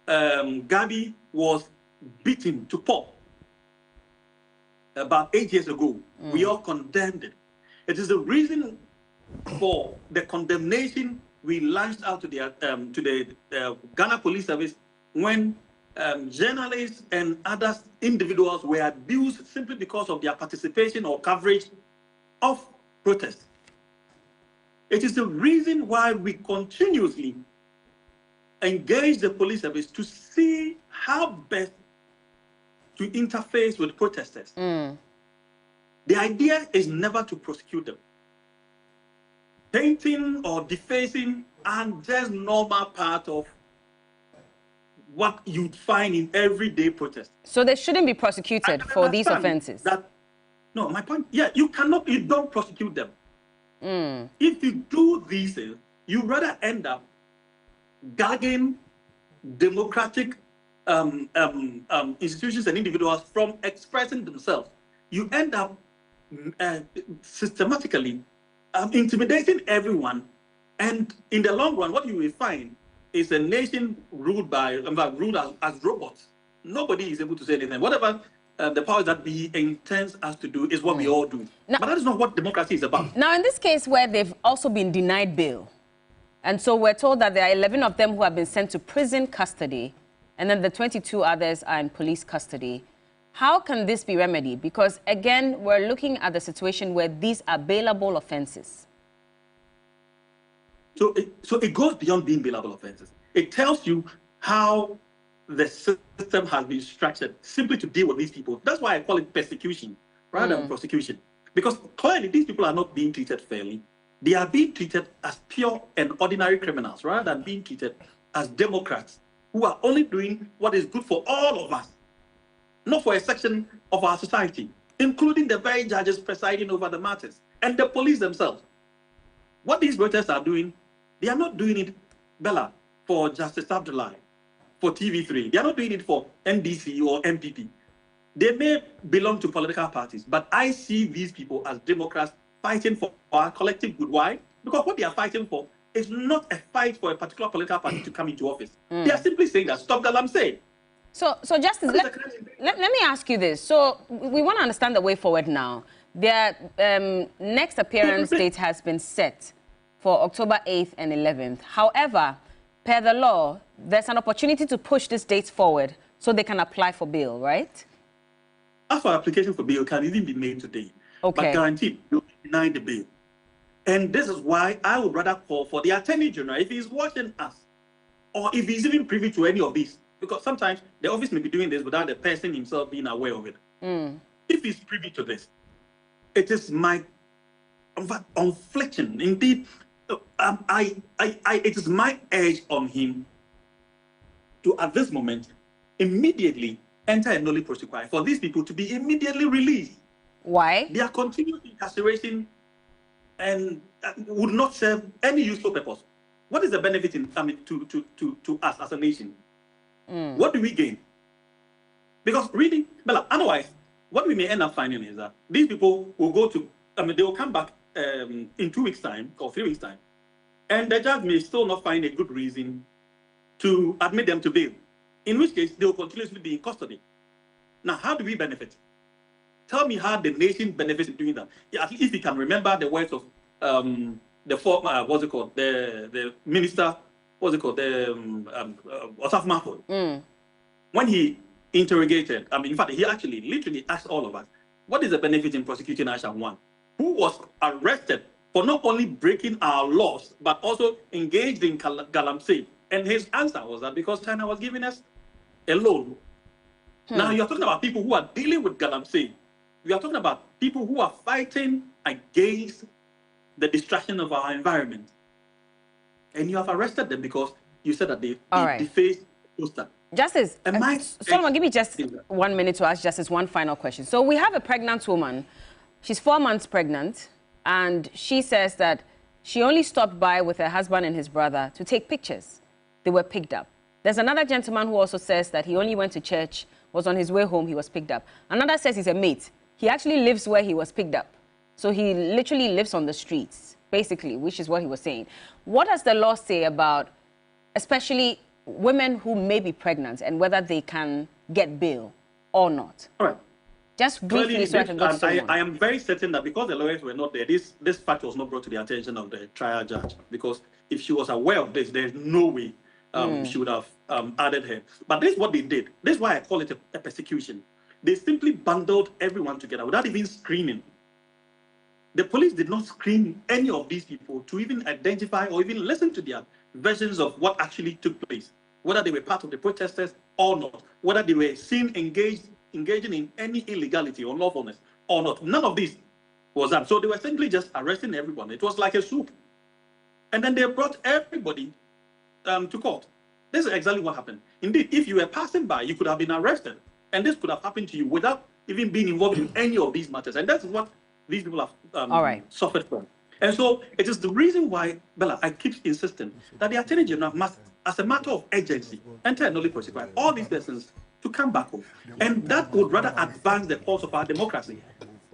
Gabby was beaten to pulp about 8 years ago, we all condemned it. It is the reason for the condemnation we launched out to the Ghana Police Service when journalists and other individuals were abused simply because of their participation or coverage of protests. It is the reason why we continuously engage the police service to see how best to interface with protesters. The idea is never to prosecute them. Painting or defacing are just normal part of what you'd find in everyday protest. So they shouldn't be prosecuted for these offenses? No, my point, you don't prosecute them. If you do these things, you rather end up gagging democratic institutions and individuals from expressing themselves. You end up systematically intimidating everyone, and in the long run, what you will find is a nation ruled as robots. Nobody is able to say anything. Whatever the powers that be intends us to do is what we all do. Now, but that is not what democracy is about. Now, in this case where they've also been denied bail, and so we're told that there are 11 of them who have been sent to prison custody, and then the 22 others are in police custody. How can this be remedied? Because, again, we're looking at the situation where these are bailable offenses. So it goes beyond being bailable offenses. It tells you how the system has been structured simply to deal with these people. That's why I call it persecution rather than prosecution. Because clearly these people are not being treated fairly. They are being treated as pure and ordinary criminals rather than being treated as Democrats who are only doing what is good for all of us, not for a section of our society, including the very judges presiding over the matters and the police themselves. What these protests are doing, they are not doing it, Bella, for Justice Abdullahi, for TV3. They are not doing it for NDC or MPP. They may belong to political parties, but I see these people as Democrats fighting for our collective good. Why? Because what they are fighting for is not a fight for a particular political party to come into office. They are simply saying that stop Galamsey. So Justice, let me ask you this. So we want to understand the way forward now. Their next appearance date has been set for October 8th and 11th. However, per the law, there's an opportunity to push these dates forward so they can apply for bail, right? As for application for bail, can even be made today. Okay. But guaranteed, you'll deny the bail. And this is why I would rather call for the Attorney General, if he's watching us, or if he's even privy to any of this, because sometimes the office may be doing this without the person himself being aware of it. If he's privy to this, it is my affliction. Indeed, it is my urge on him to, at this moment, immediately enter a nolle prosequi for these people to be immediately released. Why? Their continued incarceration and would not serve any useful purpose. What is the benefit to us as a nation? What do we gain? Because really, Bella, otherwise, what we may end up finding is that these people will go to, they will come back in 2 weeks' time or 3 weeks' time, and the judge may still not find a good reason to admit them to bail, in which case they will continuously be in custody. Now, how do we benefit? Tell me how the nation benefits in doing that. At least if you can remember the words of the former, the minister, Osaf Mahfoud, when he interrogated, in fact, he actually literally asked all of us, what is the benefit in prosecuting Aisha 1, who was arrested for not only breaking our laws, but also engaged in Galamsey? And his answer was that because China was giving us a loan. Now you're talking about people who are dealing with Galamsey. We are talking about people who are fighting against the destruction of our environment. And you have arrested them because you said that they defaced the poster. Justice, Solomon, give me just 1 minute to ask Justice one final question. So we have a pregnant woman. She's 4 months pregnant, and she says that she only stopped by with her husband and his brother to take pictures. They were picked up. There's another gentleman who also says that he only went to church, was on his way home, he was picked up. Another says he's a mate. he actually lives where he was picked up. So he literally lives on the streets, basically, which is what he was saying. What does the law say about, especially women who may be pregnant, and whether they can get bail or not? All right. Just briefly, so I can go to someone. I am very certain that because the lawyers were not there, this fact was not brought to the attention of the trial judge. Because if she was aware of this, there's no way she would have added her. But this is what they did. This is why I call it a persecution. They simply bundled everyone together without even screening. The police did not screen any of these people to even identify or even listen to their versions of what actually took place, whether they were part of the protesters or not, whether they were seen engaging in any illegality or lawfulness or not. None of this was done. So they were simply just arresting everyone. It was like a soup. And then they brought everybody to court. This is exactly what happened. Indeed, if you were passing by, you could have been arrested. And this could have happened to you without even being involved in any of these matters. And that's what these people have suffered from. And so it is the reason why, Bella, I keep insisting that the Attorney General must, as a matter of urgency, enter and only prosecute all these persons to come back home. And that would rather advance the cause of our democracy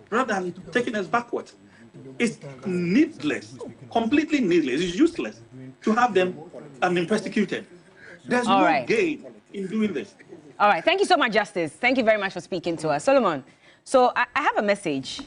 rather than taking us backwards. It's needless, completely needless, it's useless to have them persecuted. There's no gain in doing this. All right, thank you so much, Justice. Thank you very much for speaking to us. Solomon, so I have a message.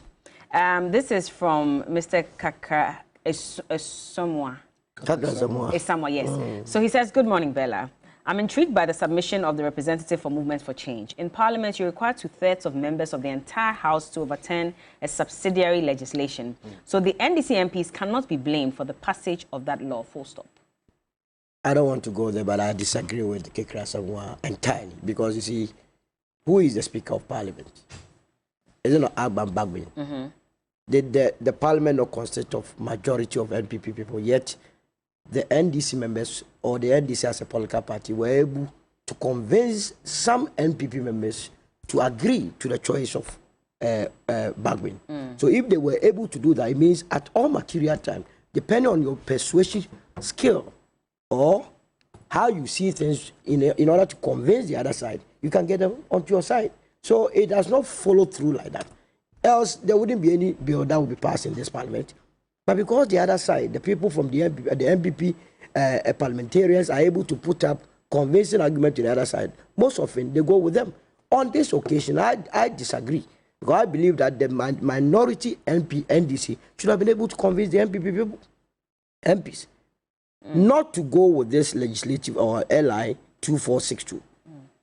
This is from Mr. Kaka Esamwa. Esamwa, yes. So he says, good morning, Bella. I'm intrigued by the submission of the representative for Movement for Change. In Parliament, you require 2/3 of members of the entire House to overturn a subsidiary legislation. So the NDC MPs cannot be blamed for the passage of that law, full stop. I don't want to go there, but I disagree with Kekra Samwa entirely. Because, you see, who is the Speaker of Parliament? Is it not Agban Bagbin? The Parliament not consist of majority of NPP people, yet the NDC members or the NDC as a political party were able to convince some NPP members to agree to the choice of Bagbin. So if they were able to do that, it means at all material time, depending on your persuasive skill or how you see things in order to convince the other side, you can get them onto your side. So it does not follow through like that. Else, there wouldn't be any bill that would be passed in this parliament. But because the other side, the people from the MPP parliamentarians are able to put up convincing argument to the other side, most often they go with them. On this occasion, I disagree. Because I believe that the minority NDC should have been able to convince the MPP people, MPs, not to go with this legislative or LI 2462.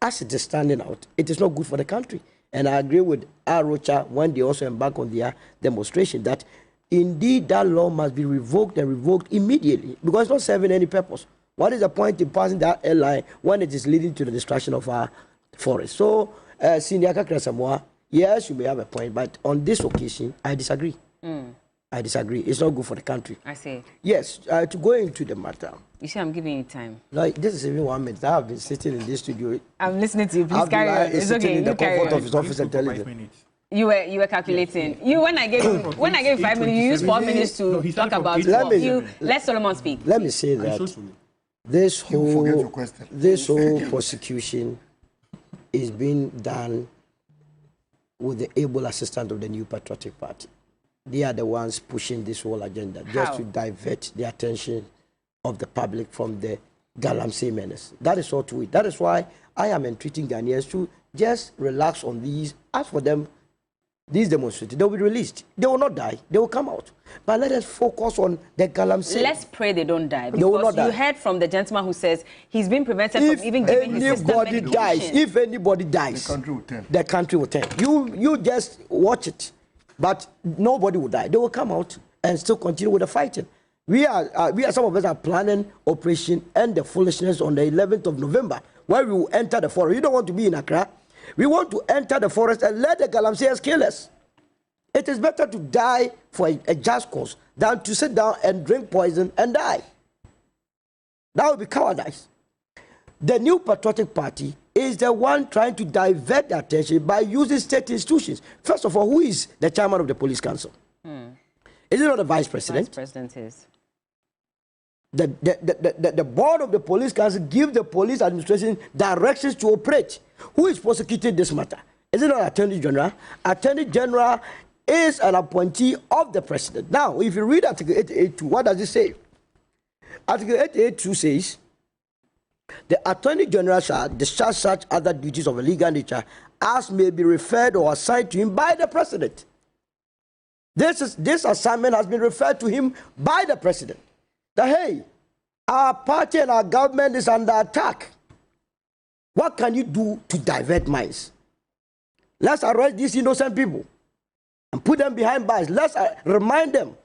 As it is standing out, it is not good for the country. And I agree with Arocha when they also embark on their demonstration that indeed that law must be revoked and revoked immediately because it's not serving any purpose. What is the point in passing that LI when it is leading to the destruction of our forests? So, Senior Kakra Samoa, yes, you may have a point, but on this occasion, I disagree. I disagree. It's not good for the country. I see. Yes, to go into the matter. You see, I'm giving you time. Like, this is even 1 minute. I have been sitting in this studio. I'm listening to you. Please carry on. It's okay. In the comfort of his office and telling them. You were calculating. You when I gave 5 minutes, you used 4 minutes to talk about let Solomon speak. Let me say that this whole prosecution is being done with the able assistance of the New Patriotic Party. They are the ones pushing this whole agenda just to divert the attention of the public from the Galamsey menace. That is all to it. That is why I am entreating Ghanaians to just relax on these. As for them, these demonstrators, they will be released. They will not die. They will come out. But let us focus on the Galamsey. Let's pray they don't die. Because you heard from the gentleman who says he's been prevented from even giving his sister medication. If anybody dies, the country will turn. The country will turn. You just watch it. But nobody will die. They will come out and still continue with the fighting. We are some of us are planning Operation End the Foolishness on the 11th of November, where we will enter the forest. You don't want to be in Accra. We want to enter the forest and let the Galamseyers kill us. It is better to die for a just cause than to sit down and drink poison and die. That would be cowardice. The New Patriotic Party is the one trying to divert the attention by using state institutions. First of all, who is the chairman of the police council? Is it not the vice president? Vice president is. The board of the police council give the police administration directions to operate. Who is prosecuting this matter? Is it not Attorney General? Attorney General is an appointee of the president. Now, if you read Article 882, what does it say? Article 882 says, the Attorney General shall discharge such other duties of a legal nature as may be referred or assigned to him by the president. This assignment has been referred to him by the president. That, hey, our party and our government is under attack. What can you do to divert minds? Let's arrest these innocent people and put them behind bars. Let's remind them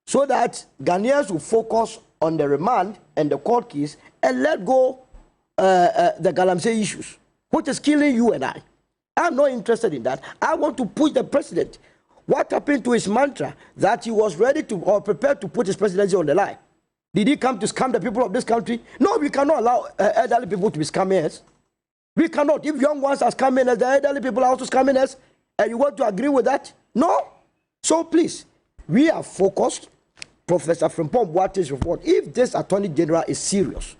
so that Ghanaians will focus on the remand and the court case and let go the Galamsey issues, which is killing you and I. I'm not interested in that. I want to push the president. What happened to his mantra that he was ready to or prepared to put his presidency on the line? Did he come to scam the people of this country? No, we cannot allow elderly people to be scammers. We cannot. If young ones are scamming us, the elderly people are also scamming us, and you want to agree with that? No. So please, we are focused. Professor Frimpong Boate's report, if this Attorney General is serious,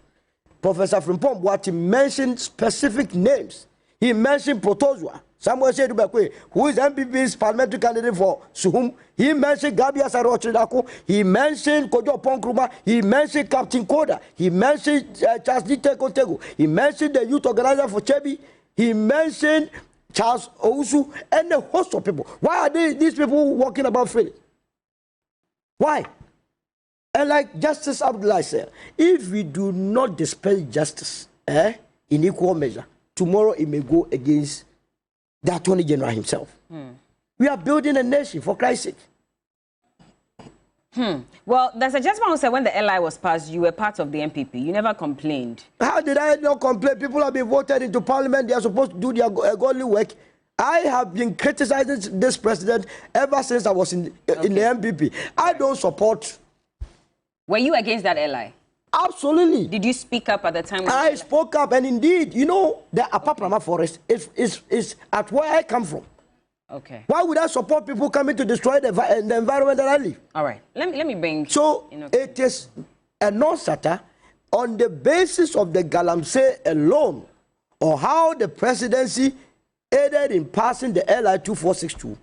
Professor Frimpong Boate mentioned specific names. He mentioned Protozua. Samuel said, who is MPP's parliamentary candidate for Suhum. He mentioned Gabi Asaro. He mentioned Kojo Ponkruma. He mentioned Captain Koda. He mentioned Charles Niteko. He mentioned the youth organizer for Chebi. He mentioned Charles Ousu and a host of people. Why are these people walking about freely? Why? And like Justice Abdullah said, if we do not dispense justice in equal measure, tomorrow it may go against the Attorney General himself. We are building a nation, for Christ's sake. Well, there's a gentleman who said when the LI was passed, you were part of the MPP. You never complained. How did I not complain? People have been voted into parliament. They are supposed to do their godly work. I have been criticizing this president ever since I was in the MPP. I don't support. Were you against that LI? Absolutely. Did you speak up at the time? I spoke up, and indeed, you know, the Apaprama forest is at where I come from. Okay. Why would I support people coming to destroy the environment that I live? All right. Let me bring... So, it is a non-starter on the basis of the Galamsey alone, or how the presidency aided in passing the LI 2462.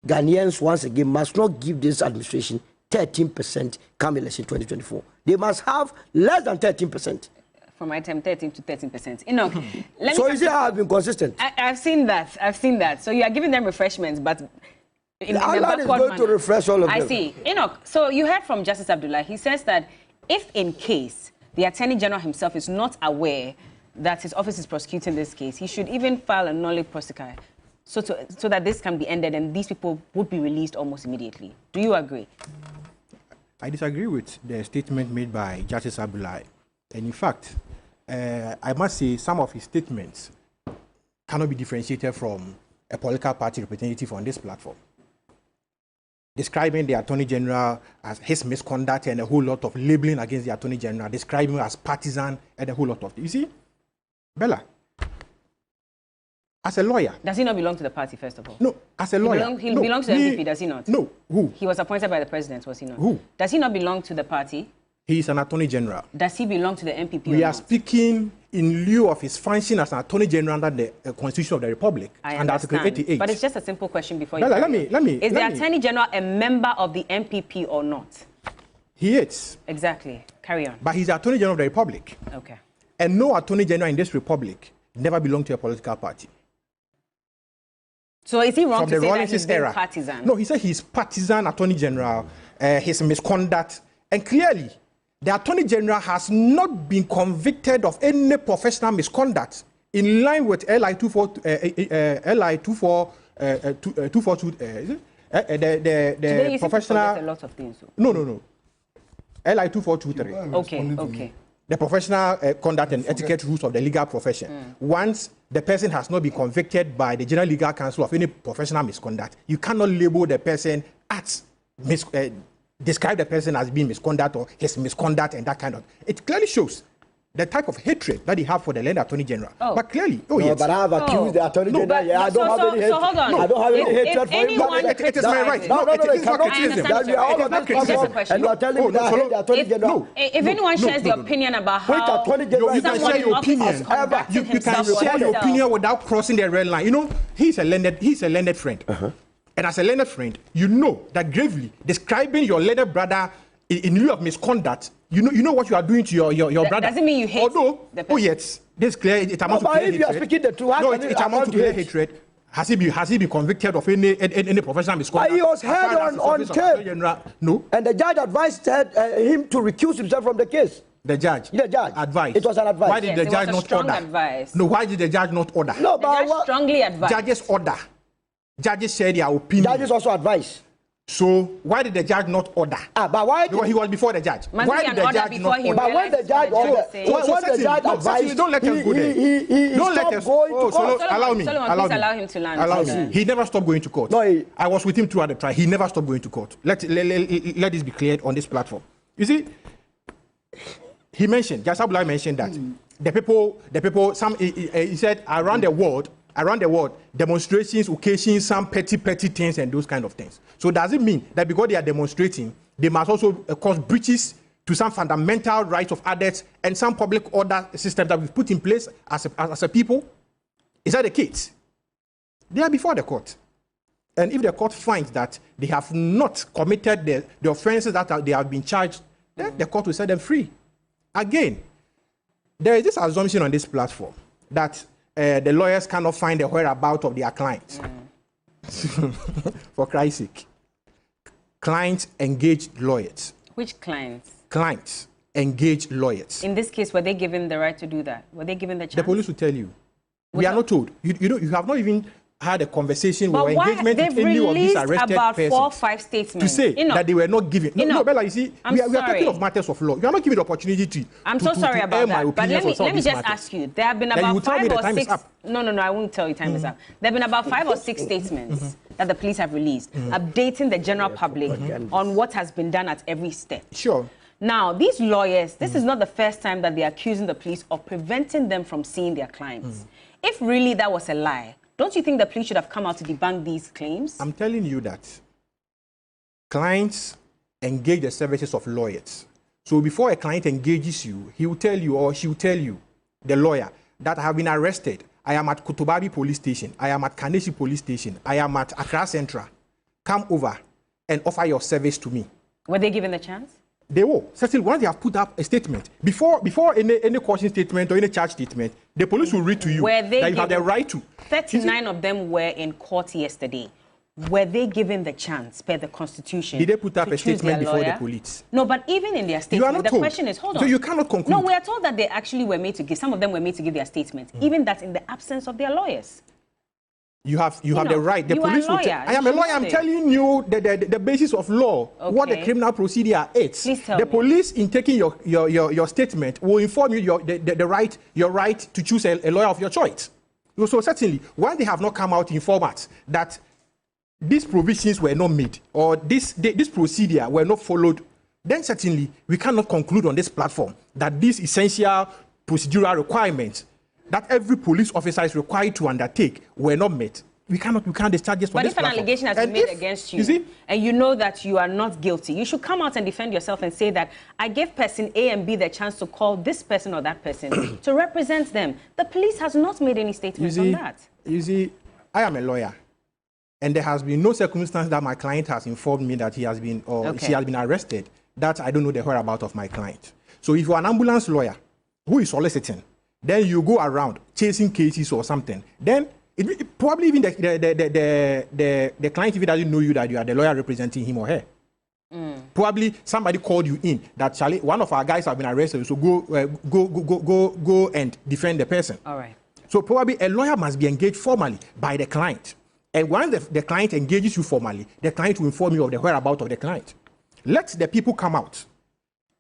Ghanaians, once again, must not give this administration 13% come election 2024. They must have less than 13%. From item 13 to 13%. Enoch, so is it how I've been consistent? I've seen that. I've seen that. So you are giving them refreshments, but Allah is going to refresh all of them. I see. Enoch, so you heard from Justice Abdullah. He says that if in case the Attorney General himself is not aware that his office is prosecuting this case, he should even file a nolle prosequi so that this can be ended and these people would be released almost immediately. Do you agree? I disagree with the statement made by Justice Abdullah. And in fact, I must say some of his statements cannot be differentiated from a political party representative on this platform. Describing the Attorney General as his misconduct and a whole lot of labeling against the Attorney General, describing him as partisan and a whole lot of... You see, Bella, as a lawyer... Does he not belong to the party, first of all? No, as a lawyer... He belongs to the MPP, does he not? No, who? He was appointed by the president, was he not? Who? Does he not belong to the party? He is an Attorney General. Does he belong to the MPP We are speaking in lieu of his function as an Attorney General under the Constitution of the Republic. I under understand. Article 88. But it's just a simple question before Bella, you... let me... Is the Attorney General a member of the MPP or not? He is. Exactly. Carry on. But he's the Attorney General of the Republic. Okay. And no Attorney General in this Republic never belonged to a political party. So is he wrong From to the say Rawlings that he's era. partisan? No, he said he's partisan Attorney General, his misconduct. And clearly, the Attorney General has not been convicted of any professional misconduct in line with LI 242, the professional... a lot of things. No. LI 2423. Okay. The professional conduct and etiquette rules of the legal profession. Once the person has not been convicted by the General Legal Council of any professional misconduct, you cannot label the person as describe the person as being misconduct or his misconduct and that kind of... It clearly shows the type of hatred that they have for the land attorney general. But clearly, but I have accused the attorney general. I don't have any hatred. So hold on. I don't have any hatred for him. It is my right. No, it is not criticism. We are all on this platform, and you are telling me that I hate the attorney general. If anyone shares the opinion about how you can share your opinion. You can share your opinion without crossing the red line. You know, he's a learned friend. And as a learned friend, you know that gravely describing your learned brother in lieu of misconduct, you know what you are doing to your brother. Doesn't mean you hate. Although, yes, this clear it amounts to clear hatred. If you are speaking the truth, it amounts to clear hatred. Has he been convicted of any professional misconduct? He was heard on tape. No. And the judge advised him to recuse himself from the case. The judge advised. It was an advice. Why did the judge not order? Advice. No, why did the judge not order? No, but the judge strongly advised. Judges order. Judges share their opinion. Judges also advise. So why did the judge not order? But why? Because he was before the judge. Why did the judge not order? But when the judge ordered, when the judge advised, don't let us go there. He don't let us going to court. Allow me. Allow him to land. Allow me. He never stopped going to court. No, I was with him throughout the trial. He never stopped going to court. Let this be cleared on this platform. You see, he mentioned, Jasabulai mentioned that the people, he said around the world, demonstrations, occasions, some petty things and those kind of things. So does it mean that because they are demonstrating, they must also cause breaches to some fundamental rights of others and some public order systems that we've put in place as a people? Is that the case? They are before the court. And if the court finds that they have not committed the offenses that they have been charged, then the court will set them free. Again, there is this assumption on this platform that the lawyers cannot find the whereabouts of their clients. For Christ's sake. Clients engaged lawyers. Which clients? Clients engaged lawyers. In this case, were they given the right to do that? Were they given the chance? The police will tell you. We are not told. You have not even had a conversation or engagement with any of these arrested about persons 4 or 5 statements to say that they were not given. No, Bella, you see, we are talking of matters of law. You are not given the opportunity to. I'm so sorry about that. But let me just ask you. There have been about 5 or 6. No, I won't tell you time is up. There have been about 5 or 6 statements that the police have released, updating the general public on what has been done at every step. Sure. Now, these lawyers, this is not the first time that they're accusing the police of preventing them from seeing their clients. If really that was a lie, don't you think the police should have come out to debunk these claims? I'm telling you that clients engage the services of lawyers. So before a client engages you, he will tell you or she will tell you, the lawyer, that I have been arrested. I am at Kotobabi police station. I am at Kaneshie police station. I am at Accra Central. Come over and offer your service to me. Were they given the chance? They will. Certainly, once they have put up a statement, before any caution statement or any charge statement, the police will read to you that you have the right to. 39 of them were in court yesterday. Were they given the chance, per the Constitution? Did they put up a statement before the police? No, but even in their statement, the question is, hold on. So you cannot conclude. No, we are told that they actually were made to give, some of them were made to give their statements, even that in the absence of their lawyers. You have the right. The police will I am a lawyer. I'm telling you the basis of law, what the criminal procedure is. Please tell the me. Police, in taking your statement, will inform you your right to choose a lawyer of your choice. So certainly, when they have not come out in formats that these provisions were not made or this procedure were not followed, then certainly we cannot conclude on this platform that these essential procedural requirements that every police officer is required to undertake were not met. We can't discharge this from this platform. But if an allegation has been made against you, and you know that you are not guilty, you should come out and defend yourself and say that I gave person A and B the chance to call this person or that person to represent them. The police has not made any statements on that. You see, I am a lawyer, and there has been no circumstance that my client has informed me that he has been or she has been arrested that I don't know the whereabouts of my client. So if you're an ambulance lawyer who is soliciting, then you go around chasing cases or something, then probably even the client even doesn't know you that you are the lawyer representing him or her. Probably somebody called you in that Charlie, one of our guys have been arrested, so go and defend the person. All right. So probably a lawyer must be engaged formally by the client. And once the client engages you formally, the client will inform you of the whereabouts of the client. Let the people come out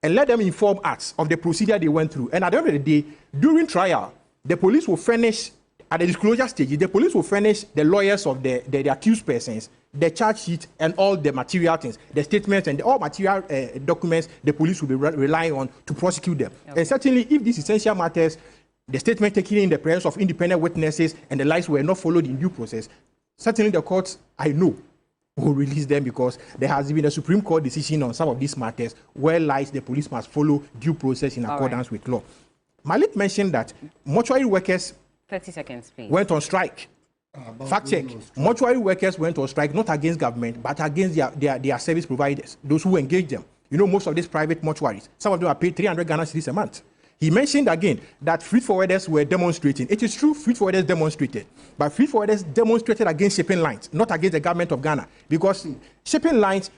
and let them inform us of the procedure they went through. And at the end of the day, during trial, the police will furnish at the disclosure stage, the police will furnish the lawyers of the accused persons, the charge sheet, and all the material things, the statements and all material documents the police will be relying on to prosecute them. Okay. And certainly, if these essential matters, the statement taken in the presence of independent witnesses and the likes were not followed in due process, certainly the courts, I know, will release them, because there has been a Supreme Court decision on some of these matters where the police must follow due process in accordance with law. Malik mentioned that mortuary workers 30 seconds, please. Went on strike. Fact check. Mortuary workers went on strike not against government but against their service providers, those who engage them. You know, most of these private mortuaries, some of them are paid 300 Ghana cedis a month. He mentioned again that freight forwarders were demonstrating. It is true, freight forwarders demonstrated, but freight forwarders demonstrated against shipping lines, not against the government of Ghana, because shipping lines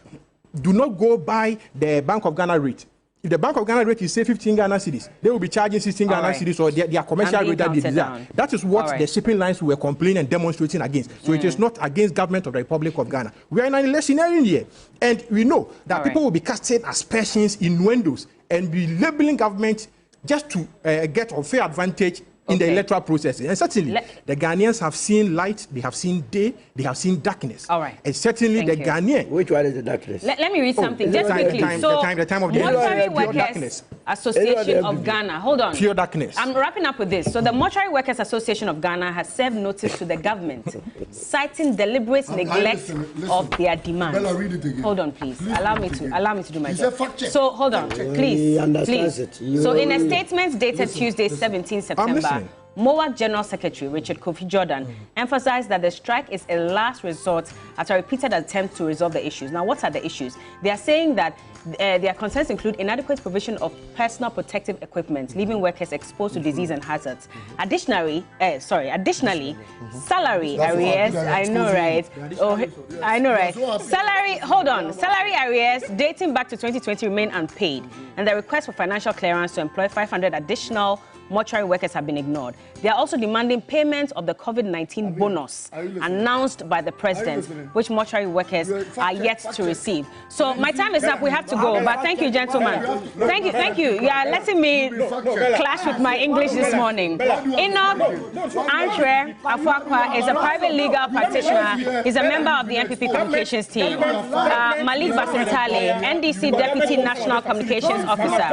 do not go by the Bank of Ghana rate. If the Bank of Ghana rate is say 15 Ghana cedis, they will be charging 16 Ghana cedis, or their commercial rate that they desire. That is what the shipping lines were complaining and demonstrating against. So it is not against government of the Republic of Ghana. We are in an electioneering year, and we know that people will be casting aspersions, innuendos, and be labeling government just to get unfair advantage in the electoral process. And certainly, the Ghanaians have seen light, they have seen day, they have seen darkness. All right. And certainly the Ghanaian... Which one is the darkness? Let me read something just quickly. The time of the Mortuary Workers Association of Ghana. Hold on. Pure darkness. I'm wrapping up with this. So the Mortuary Workers Association of Ghana has served notice to the government, citing deliberate neglect of their demands. Bella, read it again. Hold on, please. Allow me to do my job. Fact check. So hold on, please. So in a statement dated Tuesday, 17 September, MOA General Secretary Richard Kofi Jordan emphasized that the strike is a last resort after a repeated attempt to resolve the issues. Now, what are the issues? They are saying that their concerns include inadequate provision of personal protective equipment, leaving workers exposed to disease and hazards. Additionally, salary arrears. I know, right? Salary arrears dating back to 2020 remain unpaid, and the request for financial clearance to employ 500 additional mortuary workers have been ignored. They are also demanding payment of the COVID-19 bonus announced by the president, which mortuary workers are yet to receive. So my time is up. We have to go. But thank you, gentlemen. Thank you. You are letting me clash with my English this morning. Enoch Antre Afuakwa is a private legal practitioner. He's a member of the MPP communications team. Malik Basintale, NDC Deputy National Communications Officer.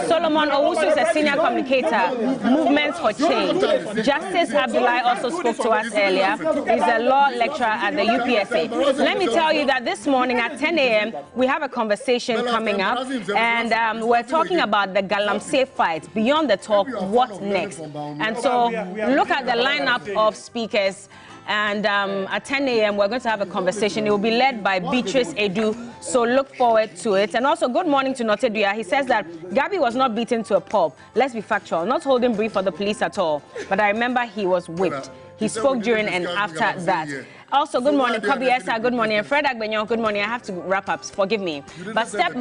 Solomon Owusu is a senior communicator. Movements for Change. Justice Abdullahi also spoke to us earlier. He's a law lecturer at the UPSA. Let me tell you that this morning at 10 a.m. we have a conversation coming up, and we're talking about the Galamsey fight. Beyond the talk, what next? And so look at the lineup of speakers. And at 10 a.m. we're going to have a conversation. It will be led by Beatrice Edu, so look forward to it. And also, good morning to Notedua. He says that Gabi was not beaten to a pulp. Let's be factual. Not holding brief for the police at all. But I remember he was whipped. He spoke during and after that. Also, good morning, Kobi Esa, good morning, and Fred Agbenyon, good morning. I have to wrap up, forgive me. But step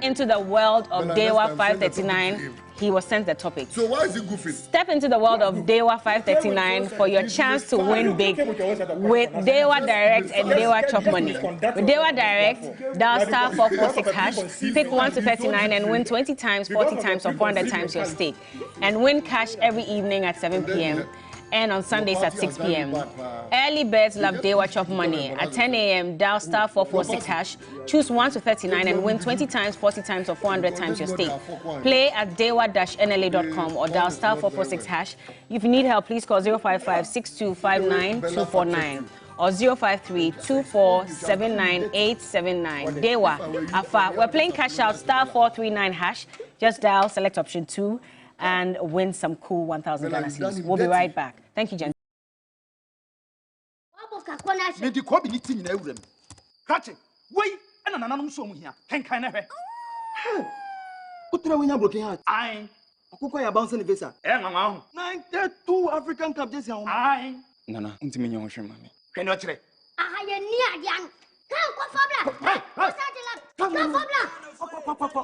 into the world of Dewa 539. He was sent the topic. So why is he goofy? Step into the world of Dewa 539 for your chance to win big with Dewa Direct and Dewa Chop Money. With Dewa Direct, dial star 446 hash, pick 1 to 39 and win 20 times, 40 times, or 400 times your stake. And win cash every evening at 7 p.m. and on Sundays at 6 p.m. Early birds love Dewa Chop Money. At 10 a.m., dial star 446 hash, choose 1 to 39 and win 20 times, 40 times, or 400 times your stake. Play at dewa-nla.com or dial star 446 hash. If you need help, please call 055-6259-249 or 053-2479-879. Dewa, Afa. We're playing cash out star 439 hash. Just dial, select option 2. And win some cool 1,000 Ghana cedis. We'll be right back. Thank you, gentlemen. Nana,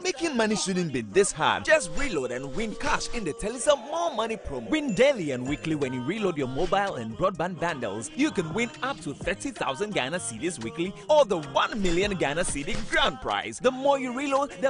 making money shouldn't be this hard. Just reload and win cash in the Telisa More Money promo. Win daily and weekly when you reload your mobile and broadband bundles. You can win up to 30,000 Ghana cedis weekly or the 1 million Ghana cedi grand prize. The more you reload, the